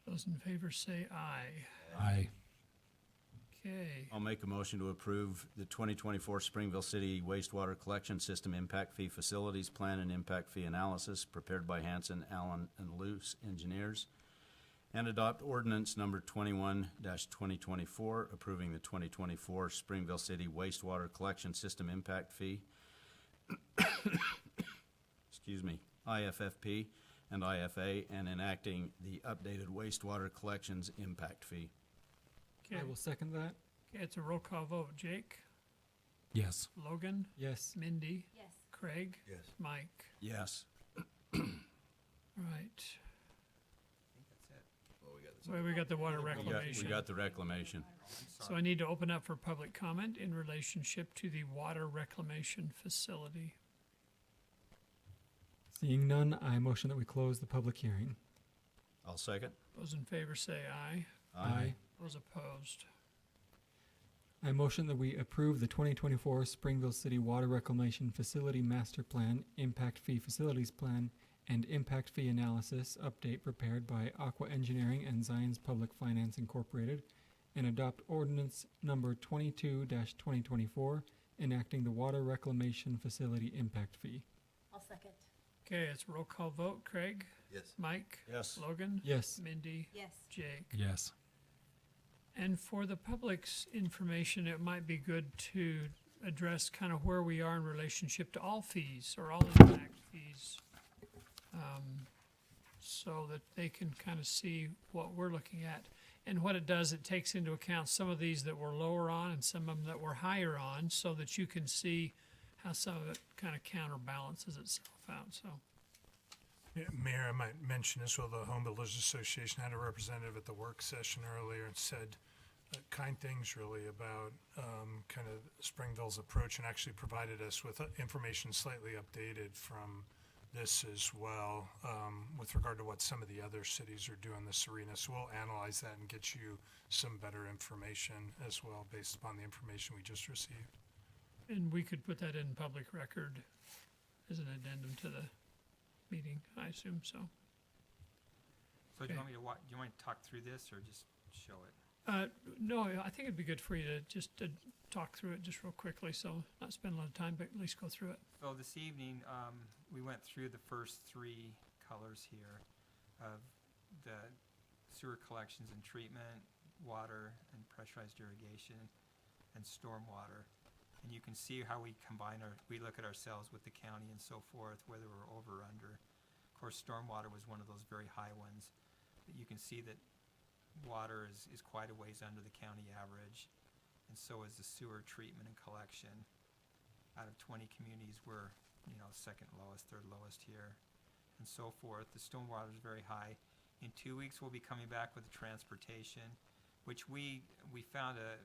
Those in favor say aye. Aye. Okay, I'll make a motion to approve the 2024 Springville City Wastewater Collection System Impact Fee Facilities Plan and Impact Fee Analysis prepared by Hanson, Allen, and Luce Engineers, and adopt ordinance number 21-2024 approving the 2024 Springville City Wastewater Collection System Impact Fee, excuse me, IFFP and IFA, and enacting the updated wastewater collections impact fee. okay, I will second that. okay, it's a roll call vote. Jake? Yes. Logan? Yes. Mindy? Yes. Craig? Yes. Mike? Yes. Right. I think that's it. Well, we got the water We reclamation. got the reclamation. So I need to open up for public comment in relationship to the water reclamation facility. Seeing none, I motion that we close the public hearing. I'll second. Those in favor say aye. Those opposed. I motion that we approve the 2024 Springville City Water Reclamation Facility Master Plan, Impact Fee Facilities Plan, and Impact Fee Analysis update prepared by Aqua Engineering and Zions Public Finance Incorporated, and adopt ordinance number 22-2024, enacting the Water Reclamation Facility Impact Fee. I'll second. Okay, it's a roll call vote. Craig? Yes. Mike? Yes. Logan? Yes. Mindy? Yes. Jake? Yes. And for the public's information, it might be good to address kind of where we are in relationship to all fees or all impact fees, so that they can kind of see what we're looking at. And what it does, it takes into account some of these that we're lower on and some of them that we're higher on, so that you can see how some of it kind of counterbalances itself out, so. Yeah, Mayor, I might mention as well, the Home Builders Association had a representative at the work session earlier and said kind things really about kind of Springville's approach, and actually provided us with information slightly updated from this as well with regard to what some of the other cities are doing this arena. So we'll analyze that and get you some better information as well based upon the information we just received. And we could put that in public record as an addendum to the meeting, I assume so. So do Okay. you want me to do you want to talk through this or just show it? No, I think it'd be good for you to just talk through it just real quickly, so not spend a lot of time, but at least go through it. So this evening, we went through the first three colors here of the sewer collections and treatment, water and pressurized irrigation, and stormwater. And you can see how we we look at ourselves with the county and so forth, whether we're over or under. Of course, stormwater was one of those very high ones, but you can see that water is quite a ways under the county average, and so is the sewer treatment and collection. Out of 20 communities, we're, second lowest, third lowest here, and so forth. The stormwater is very high. In 2 weeks, we'll be coming back with the transportation, which we found an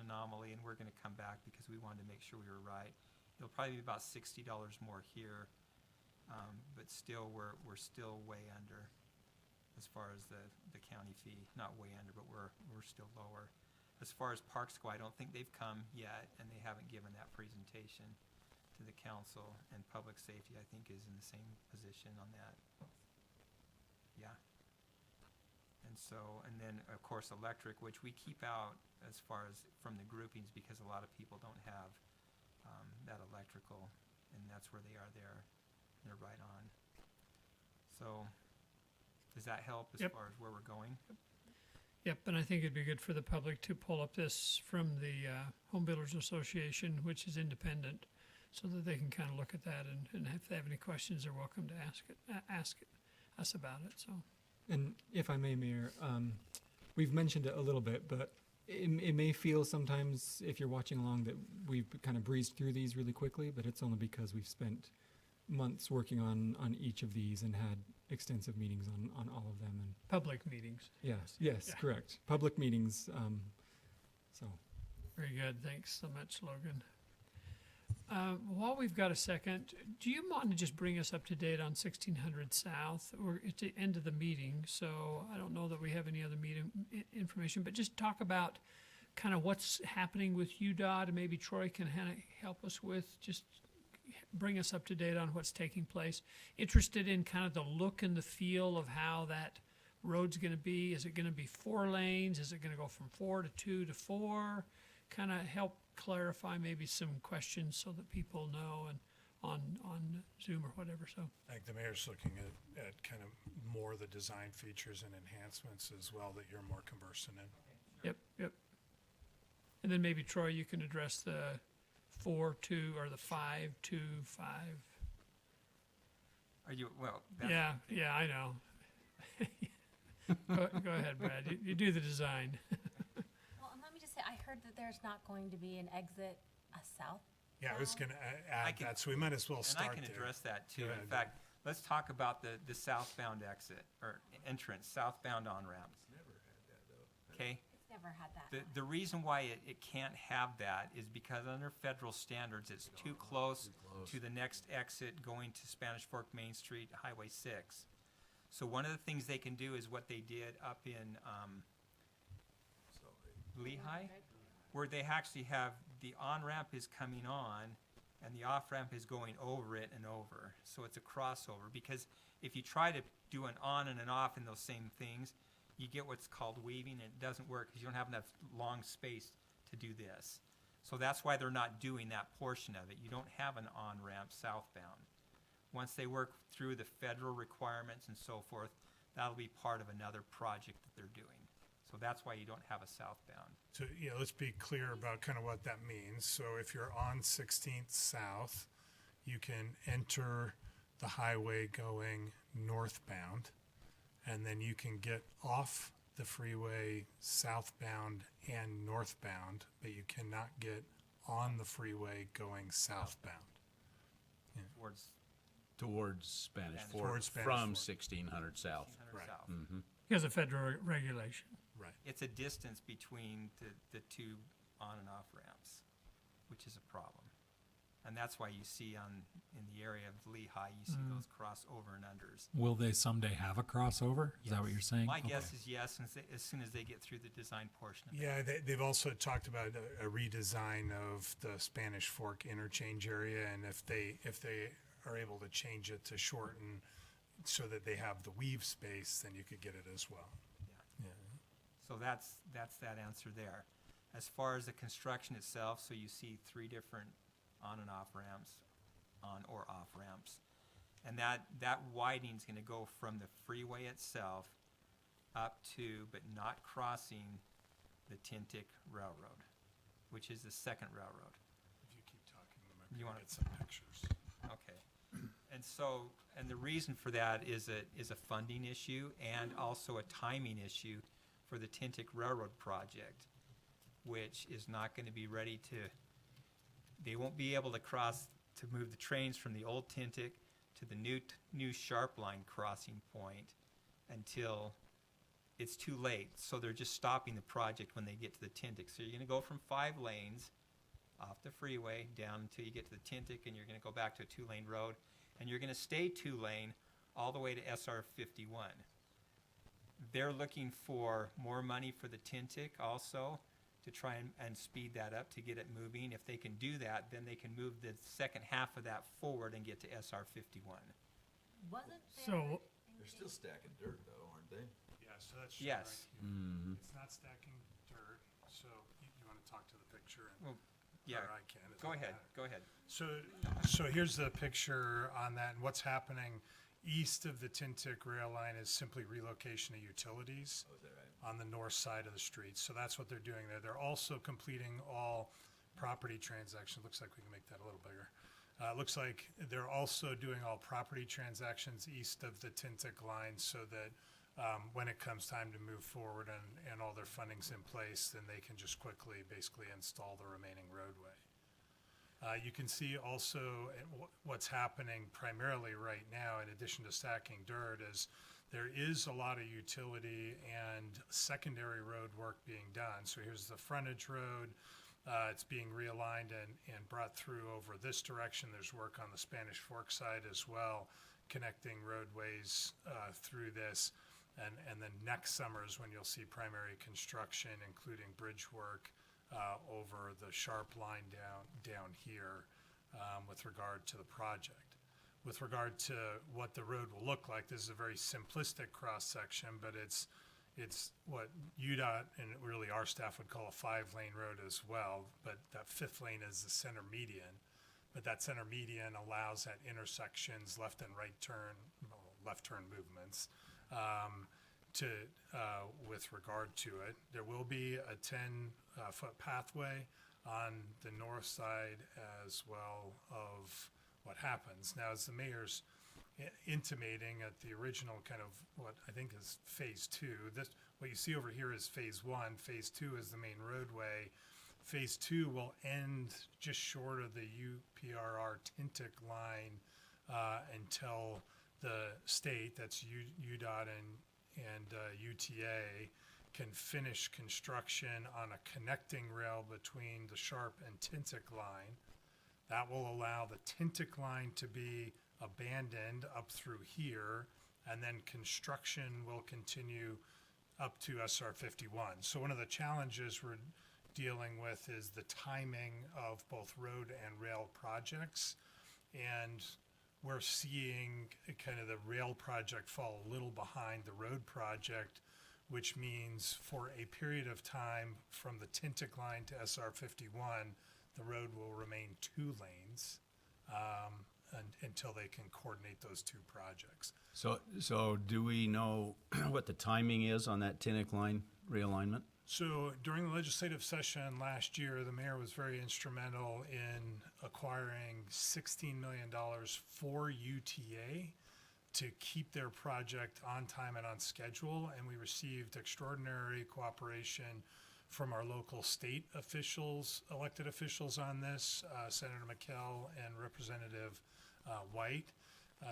anomaly, and we're going to come back because we wanted to make sure we were right. It'll probably be about $60 more here, but still, we're still way under as far as the county fee. Not way under, but we're still lower. As far as Park Squad, I don't think they've come yet, and they haven't given that presentation to the council. And Public Safety, I think, is in the same position on that. Yeah. And so, and then, of course, electric, which we keep out as far as from the groupings because a lot of people don't have that electrical, and that's where they are there. They're right on. So, does that help as Yep. far as where we're going? Yep, and I think it'd be good for the public to pull up this from the Home Builders Association, which is independent, so that they can kind of look at that, and if they have any questions, they're welcome to ask us about it, so. And if I may, Mayor, we've mentioned it a little bit, but it may feel sometimes, if you're watching along, that we've kind of breezed through these really quickly, but it's only because we've spent months working on each of these and had extensive meetings on all of them. And Public meetings. yes, Yeah. correct. Public meetings. So Very good, thanks so much, Logan. While we've got a second, do you want to just bring us up to date on 1600 South? We're at the end of the meeting, so I don't know that we have any other meeting information, but just talk about kind of what's happening with UDOT, and maybe Troy can help us with, just bring us up to date on what's taking place. Interested in kind of the look and the feel of how that road's going to be. Is it going to be 4 lanes? Is it going to go from 4 to 2 to 4? Kind of help clarify maybe some questions so that people know, and on Zoom or whatever. So I think the mayor's looking at kind of more of the design features and enhancements as well that you're more conversant in. yep. And then maybe Troy, you can address the 4-2 or the 5-2-5. Are you, well, Yeah, I know. Go ahead, Brad. You do the design. Well, and let me just say, I heard that there's not going to be an exit south. Yeah, I was going to add can- that, so we might as well and start I can there. address that too. Go In ahead. fact, let's talk about the southbound exit or entrance, southbound on-ramp. Okay? It's never had that. The reason why it can't have that is because under federal standards, it's too close to the next exit going to Spanish Fork Main Street, Highway 6. So one of the things they can do is what they did up in Lehigh, where they actually have the on-ramp is coming on and the off-ramp is going over it and over. So it's a crossover, because if you try to do an on and an off in those same things, you get what's called weaving, and it doesn't work because you don't have enough long space to do this. So that's why they're not doing that portion of it. You don't have an on-ramp southbound. Once they work through the federal requirements and so forth, that'll be part of another project that they're doing. So that's why you don't have a southbound. So, yeah, let's be clear about kind of what that means. So if you're on 16th South, you can enter the highway going northbound, and then you can get off the freeway southbound and northbound, but you cannot get on the freeway going southbound. Towards Towards Spanish Spanish Fork Towards Spanish from Fork. 1600 South. 1600 Right. south. Because of federal regulation. Right. Right. It's a distance between the two on and off ramps, which is a problem. And that's why you see in the area of Lehigh, you see those crossover and unders. Will they someday have a crossover? Is that what you're saying? My Okay. guess is yes, as soon as they get through the design portion of it. Yeah, they've also talked about a redesign of the Spanish Fork interchange area, and if they are able to change it to shorten so that they have the weave space, then you could get it as well. Yeah. So that's that answer there. As far as the construction itself, so you see 3 different on and off ramps, on or off ramps. And that widening is going to go from the freeway itself up to, but not crossing, the Tintic Railroad, which is the second railroad. If you keep talking, You you wanna- want to get some pictures. Okay. And the reason for that is a funding issue and also a timing issue for the Tintic Railroad project, which is not going to be ready they won't be able to move the trains from the old Tintic to the new Sharp Line crossing point until it's too late. So they're just stopping the project when they get to the Tintic. So you're going to go from 5 lanes off the freeway down until you get to the Tintic, and you're going to go back to a 2-lane road, and you're going to stay 2-lane all the way to SR 51. They're looking for more money for the Tintic also to try and speed that up to get it moving. If they can do that, then they can move the second half of that forward and get to SR 51. Wasn't there? So, They're still stacking dirt though, aren't they? Yeah, so that's Yes. It's not stacking dirt, so you want to talk to the picture? Well, yeah. Or I can. it Go doesn't ahead. matter. Go ahead. So here's the picture on that, and what's happening east of the Tintic rail line is simply relocation of utilities on the north side of the street. So that's what they're doing there. They're also completing all property transactions. Looks like we can make that a little bigger. It looks like they're also doing all property transactions east of the Tintic line so that when it comes time to move forward and all their funding's in place, then they can just quickly basically install the remaining roadway. You can see also what's happening primarily right now, in addition to stacking dirt, is there is a lot of utility and secondary road work being done. So here's the frontage road. It's being realigned and brought through over this direction. There's work on the Spanish Fork side as well, connecting roadways through this. And then next summer is when you'll see primary construction, including bridge work over the Sharp Line down here with regard to the project. With regard to what the road will look like, this is a very simplistic cross-section, but it's what UDOT and really our staff would call a 5-lane road as well, but that 5th lane is the center median. But that center median allows at intersections, left and right turn, left turn movements, with regard to it. There will be a 10-foot pathway on the north side as well of what happens. Now, as the mayor's intimating at the original kind of what I think is phase 2, what you see over here is phase 1. Phase 2 is the main roadway. Phase 2 will end just short of the UPRR Tintic line until the state, that's UDOT and UTA, can finish construction on a connecting rail between the Sharp and Tintic line. That will allow the Tintic line to be abandoned up through here, and then construction will continue up to SR 51. So one of the challenges we're dealing with is the timing of both road and rail projects. And we're seeing kind of the rail project fall a little behind the road project, which means for a period of time from the Tintic line to SR 51, the road will remain 2 lanes until they can coordinate those 2 projects. So do we know what the timing is on that Tintic line realignment? So during the legislative session last year, the mayor was very instrumental in acquiring $16 million for UTA to keep their project on time and on schedule. And we received extraordinary cooperation from our local state officials, elected officials on this, Senator McKell and Representative White,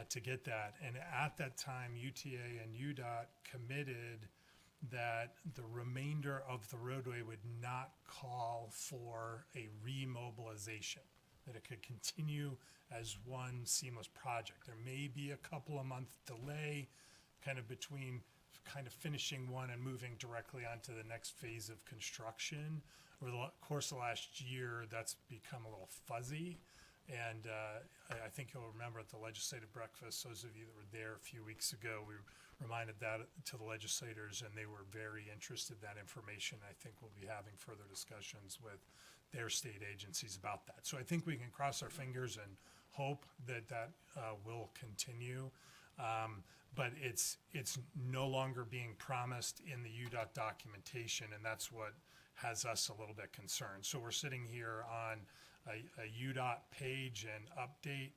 to get that. And at that time, UTA and UDOT committed that the remainder of the roadway would not call for a remobilization, that it could continue as one seamless project. There may be a couple of month delay kind of between kind of finishing one and moving directly onto the next phase of construction. Over the course of last year, that's become a little fuzzy. And I think you'll remember at the legislative breakfast, those of you that were there a few weeks ago, we reminded that to the legislators, and they were very interested in that information. I think we'll be having further discussions with their state agencies about that. So I think we can cross our fingers and hope that that will continue. But it's no longer being promised in the UDOT documentation, and that's what has us a little bit concerned. So we're sitting here on a UDOT page and update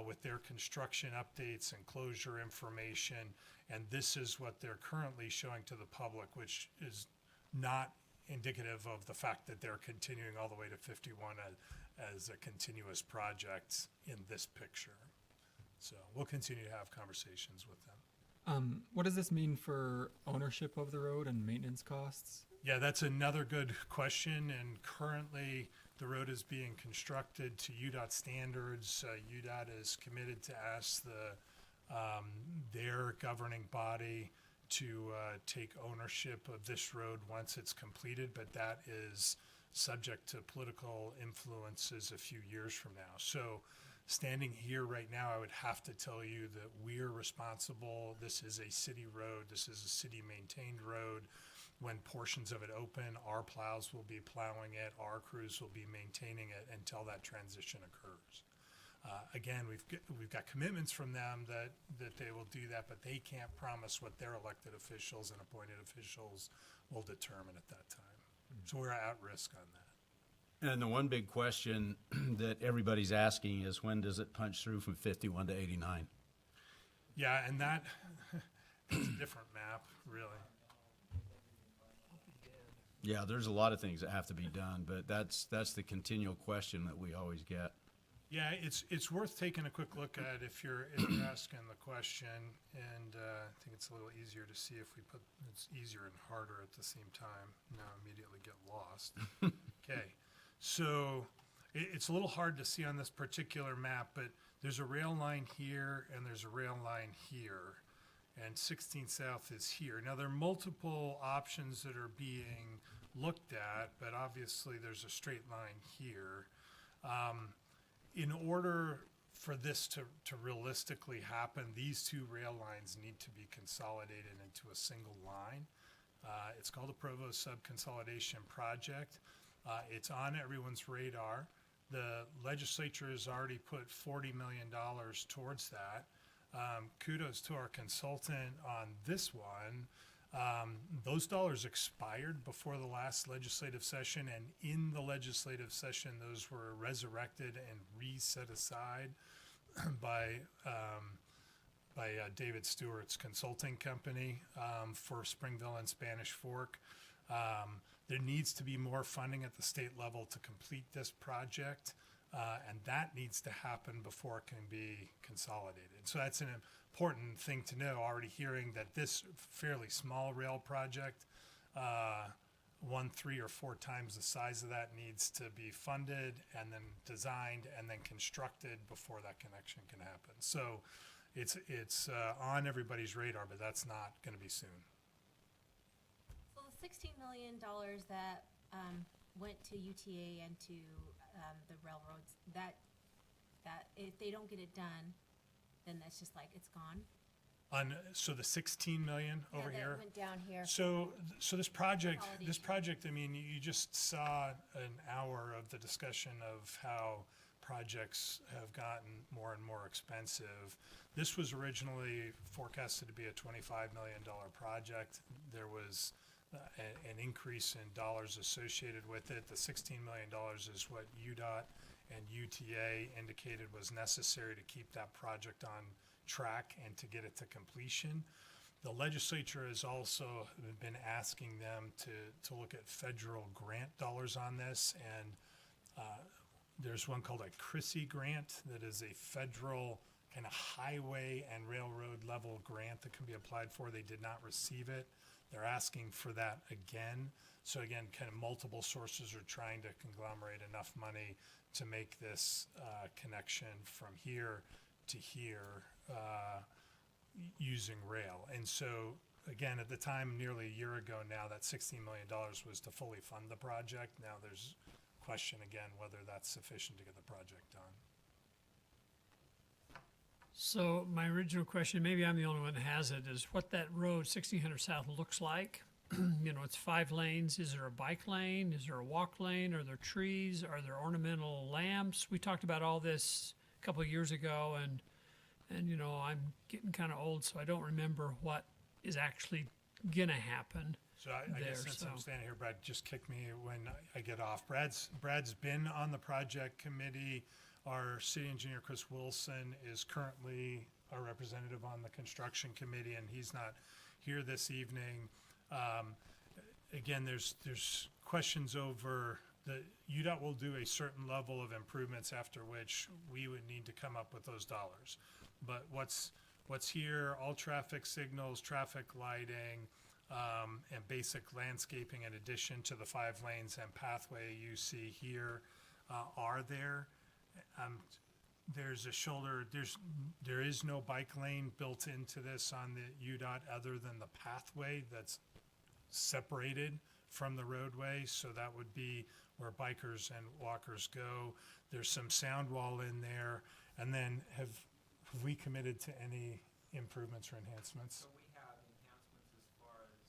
with their construction updates and closure information, and this is what they're currently showing to the public, which is not indicative of the fact that they're continuing all the way to 51 as a continuous project in this picture. So we'll continue to have conversations with them. What does this mean for ownership of the road and maintenance costs? Yeah, that's another good question, and currently the road is being constructed to UDOT standards. UDOT is committed to ask their governing body to take ownership of this road once it's completed, but that is subject to political influences a few years from now. So standing here right now, I would have to tell you that we're responsible. This is a city road. This is a city-maintained road. When portions of it open, our plows will be plowing it. Our crews will be maintaining it until that transition occurs. Again, we've got commitments from them that they will do that, but they can't promise what their elected officials and appointed officials will determine at that time. So we're at risk on that. And the one big question that everybody's asking is, when does it punch through from 51 to 89? Yeah, and that's a different map, really. Yeah, there's a lot of things that have to be done, but that's the continual question that we always get. Yeah, it's worth taking a quick look at if you're asking the question, and I think it's a little easier to see if we put it's easier and harder at the same time. Now immediately get lost. Okay, so it's a little hard to see on this particular map, but there's a rail line here and there's a rail line here, and 16 South is here. Now there are multiple options that are being looked at, but obviously there's a straight line here. In order for this to realistically happen, these two rail lines need to be consolidated into a single line. It's called the Provo Sub-Consolidation Project. It's on everyone's radar. The legislature has already put $40 million towards that. Kudos to our consultant on this one. Those dollars expired before the last legislative session, and in the legislative session, those were resurrected and reset aside by David Stewart's consulting company for Springville and Spanish Fork. There needs to be more funding at the state level to complete this project, and that needs to happen before it can be consolidated. So that's an important thing to know, already hearing that this fairly small rail project, 1, 3, or 4 times the size of that, needs to be funded and then designed and then constructed before that connection can happen. So it's on everybody's radar, but that's not going to be soon. So the $16 million that went to UTA and to the railroads, that if they don't get it done, then that's just like it's gone. So the 16 million over that here. went down here. So this project, I mean, you just saw an hour of the discussion of how projects have gotten more and more expensive. This was originally forecasted to be a $25 million project. There was an increase in dollars associated with it. The $16 million is what UDOT and UTA indicated was necessary to keep that project on track and to get it to completion. The legislature has also been asking them to look at federal grant dollars on this, and there's one called a CRISI grant that is a federal kind of highway and railroad level grant that can be applied for. They did not receive it. They're asking for that again. So again, kind of multiple sources are trying to conglomerate enough money to make this connection from here to here using rail. And so again, at the time, nearly a year ago now, that $16 million was to fully fund the project. Now there's question again whether that's sufficient to get the project done. So my original question, maybe I'm the only one that has it, is what that road 1600 South looks like. You know, it's 5 lanes. Is there a bike lane? Is there a walk lane? Are there trees? Are there ornamental lamps? We talked about all this a couple of years ago, and you know, I'm getting kind of old, so I don't remember what is actually gonna happen. So I there, guess since so. I'm standing here, Brad, just kick me when I get off. Brad's been on the project committee. Our city engineer, Chris Wilson, is currently our representative on the construction committee, and he's not here this evening. Again, there's questions over the UDOT will do a certain level of improvements after which we would need to come up with those dollars. But what's here, all traffic signals, traffic lighting, and basic landscaping in addition to the 5 lanes and pathway you see here are there. There's a shoulder, there is no bike lane built into this on the UDOT other than the pathway that's separated from the roadway, so that would be where bikers and walkers go. There's some sound wall in there, and then have we committed to any improvements or enhancements? So we have enhancements as far as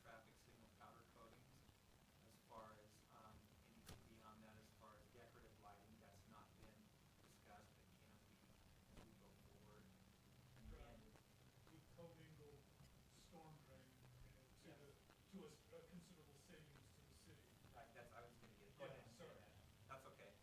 traffic signal powder coatings, as far as anything beyond that, as far as decorative lighting, that's not been discussed but can be as we go forward. And then, We commingle storm drain to a considerable savings to the city. right, that's, I was gonna get, go Yeah, ahead and say sorry. that. That's okay.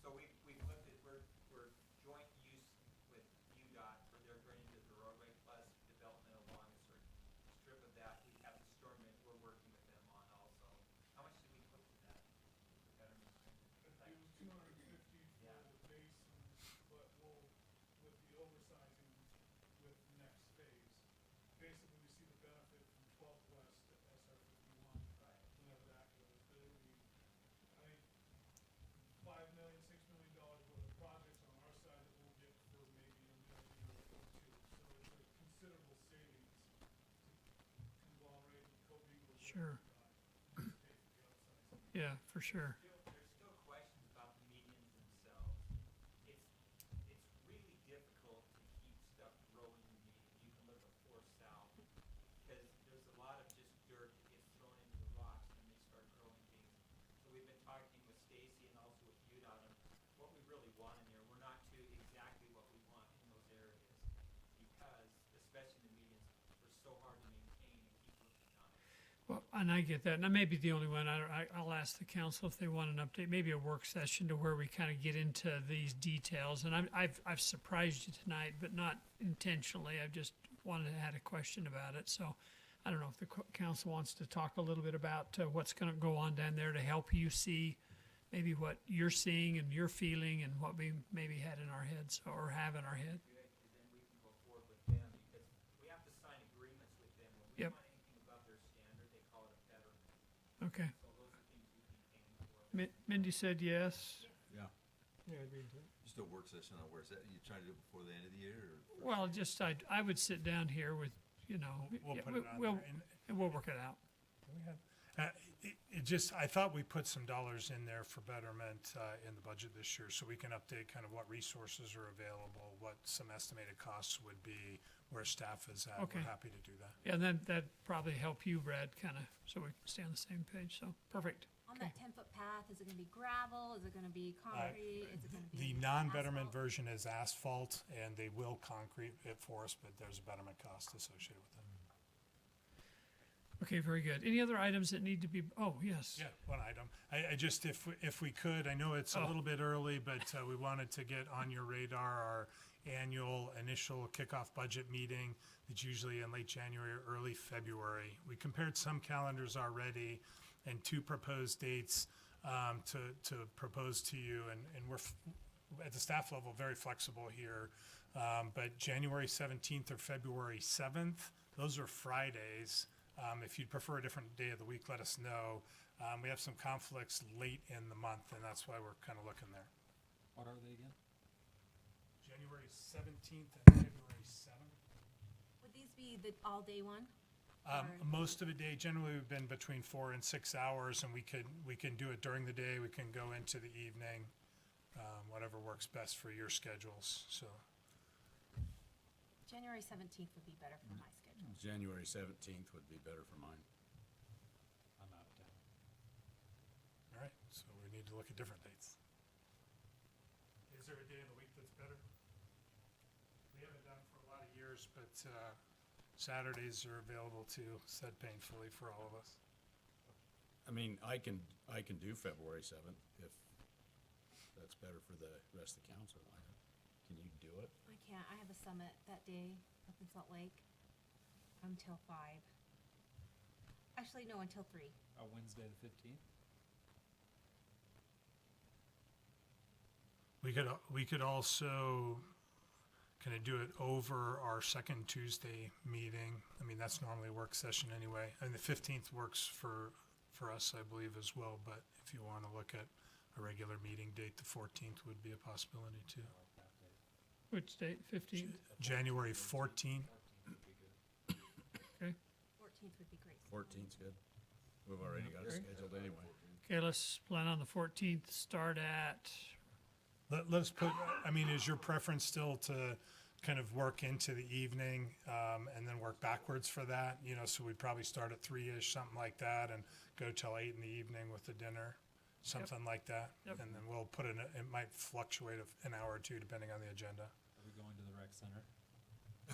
So we've looked at, we're joint use with UDOT for their drainage of the roadway plus development along a certain strip of that. We have the storm drain we're working with them on also. How much did we put to that? Betterment? It was 250 for Yeah. the basin, but we'll, with the oversizing with the next phase, basically we see the benefit from 12th West to SR 51. Right. Whenever that goes, but it would be, I think, $5 million, $6 million worth of projects on our side that we'll get for maybe $1 million or two. So it's a considerable savings to conglomerate and commingle with Sure. to pay for the outsizing. Yeah, for sure. There's still questions about the medians themselves. It's really difficult to keep stuff growing in median. You can look at 4 South, because there's a lot of just dirt that gets thrown into the rocks and they start growing things. So we've been talking with Stacy and also with UDOT on what we really want in there. We're not to exactly what we want in those areas, because especially the medians, they're so hard to maintain and keep looking on. Well, and I get that, and I may be the only one. I'll ask the council if they want an update, maybe a work session to where we kind of get into these details. And I've surprised you tonight, but not intentionally. I just had a question about it. So I don't know if the council wants to talk a little bit about what's going to go on down there to help you see maybe what you're seeing and you're feeling and what we maybe had in our heads or have in our head. Good, because then we can go forward with them, because we have to sign agreements with them. When we Yep. want anything above their standard, they call it a betterment. Okay. So those are things we can be paying for. Mindy said yes. Yeah. Yeah, I'd be into it. Just a work session on where is that, you trying to do it before the end of the year, or? Well, just I would sit down here with, you know, We'll yeah, put it on we'll, there. and we'll work it out. We have, I thought we put some dollars in there for betterment in the budget this year, so we can update kind of what resources are available, what some estimated costs would be, where staff is at. Okay. We're happy to do that. Yeah, and then that'd probably help you, Brad, kind of, so we can stay on the same page. So perfect. On that 10-foot path, is it gonna be gravel? Is it gonna be concrete? Is it gonna be The non-betterment asphalt? version is asphalt, and they will concrete it for us, but there's a betterment cost associated with it. Okay, very good. Any other items that need to be? Oh, yes. Yeah, one item. I just, if we could, I know it's a Oh. little bit early, but we wanted to get on your radar our annual initial kickoff budget meeting. It's usually in late January or early February. We compared some calendars already and 2 proposed dates to propose to you, and we're at the staff level very flexible here. But January 17th or February 7th, those are Fridays. If you'd prefer a different day of the week, let us know. We have some conflicts late in the month, and that's why we're kind of looking there. What are they again? January 17th and February 7th. Would these be the all-day one? Most of the day, generally, we've been between 4 and 6 hours, and we can do it during the day. We can go into the evening, whatever works best for your schedules. So January 17th would be better for my schedule. January 17th would be better for mine. I'm out of town. all right, so we need to look at different dates. Is there a day of the week that's better? We haven't done it for a lot of years, but Saturdays are available too, said painfully for all of us. I mean, I can do February 7th if that's better for the rest of the council. Can you do it? I can't. I have a summit that day up in Salt Lake until 5. Actually, no, until 3. Wednesday the 15th? We could also kind of do it over our second Tuesday meeting. I mean, that's normally a work session anyway. And the 15th works for us, I believe, as well. But if you want to look at a regular meeting date, the 14th would be a possibility too. Which date? 15th? January 14th. Okay. 14th would be great. 14th's good. We've already got it Okay. scheduled anyway. Okay, let's plan on the 14th. Start at, Let's put, I mean, is your preference still to kind of work into the evening and then work backwards for that? You know, so we'd probably start at 3-ish, something like that, and go till 8 in the evening with the dinner, something like that. Yep. And then we'll put in, it might fluctuate an hour or two depending on the agenda. Are we going to the rec center?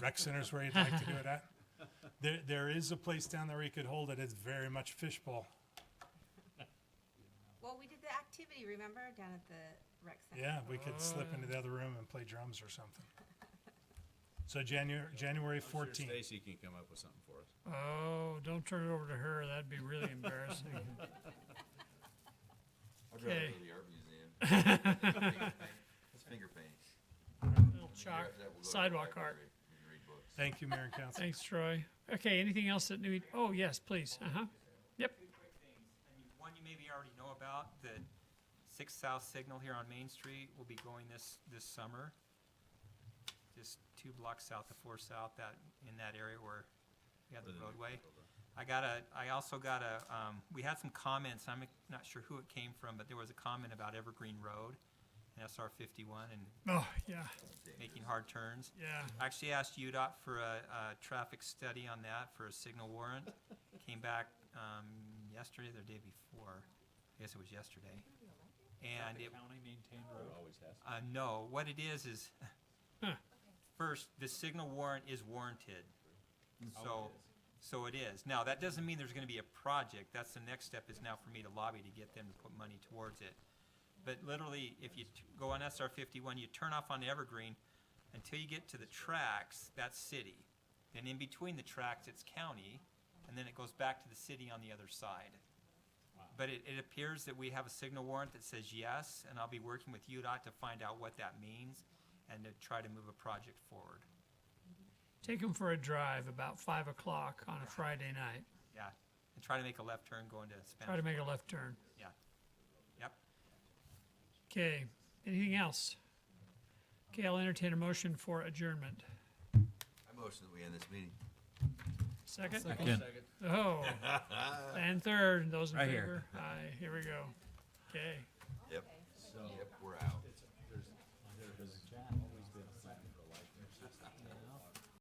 Rec center's where you'd like to do it at? There is a place down there where you could hold it. It's very much fishbowl. Well, we did the activity, remember, down at the rec center? Yeah, we could slip into the other room and play drums or something. So January I'm sure 14th. Stacy can come up with something for us. oh, don't turn it over to her. That'd be really embarrassing. I'd rather Okay. go to the art museum. It's finger paint. Little chalk, That will go to the sidewalk art. library and read books. Thank you, Mayor and Council. Thanks, Troy. Okay, anything else that need, oh, yes, please. Yep. Two quick things. I mean, one you maybe already know about, the 6 South signal here on Main Street will be going this summer. Just 2 blocks south of 4 South, in that area where we have the roadway. I also got we had some comments, I'm not sure who it came from, but there was a comment about Evergreen Road and SR 51 and Oh, yeah, making hard turns. yeah. I actually asked UDOT for a traffic study on that for a signal warrant. Came back yesterday or the day before. I guess it was yesterday. And it, County maintained road? Always has. no, what it is first, the signal warrant is warranted. So it is. Now, that doesn't mean there's gonna be a project. That's the next step is now for me to lobby to get them to put money towards it. But literally, if you go on SR 51, you turn off on Evergreen until you get to the tracks, that's city. Then in between the tracks, it's county, and then it goes back to the city on the other side. But it appears that we have a signal warrant that says yes, and I'll be working with UDOT to find out what that means and to try to move a project forward. Take them for a drive about 5 o'clock on a Friday night. Yeah, and try to make a left turn going to Spanish. Try to make a left turn. Yeah. Yep. Okay, anything else? Okay, I'll entertain a motion for adjournment. I motion that we end this meeting. Second? Second. Oh, and third, those in Right here. favor? Aye, here we go. Okay. Yep. Yep, we're out.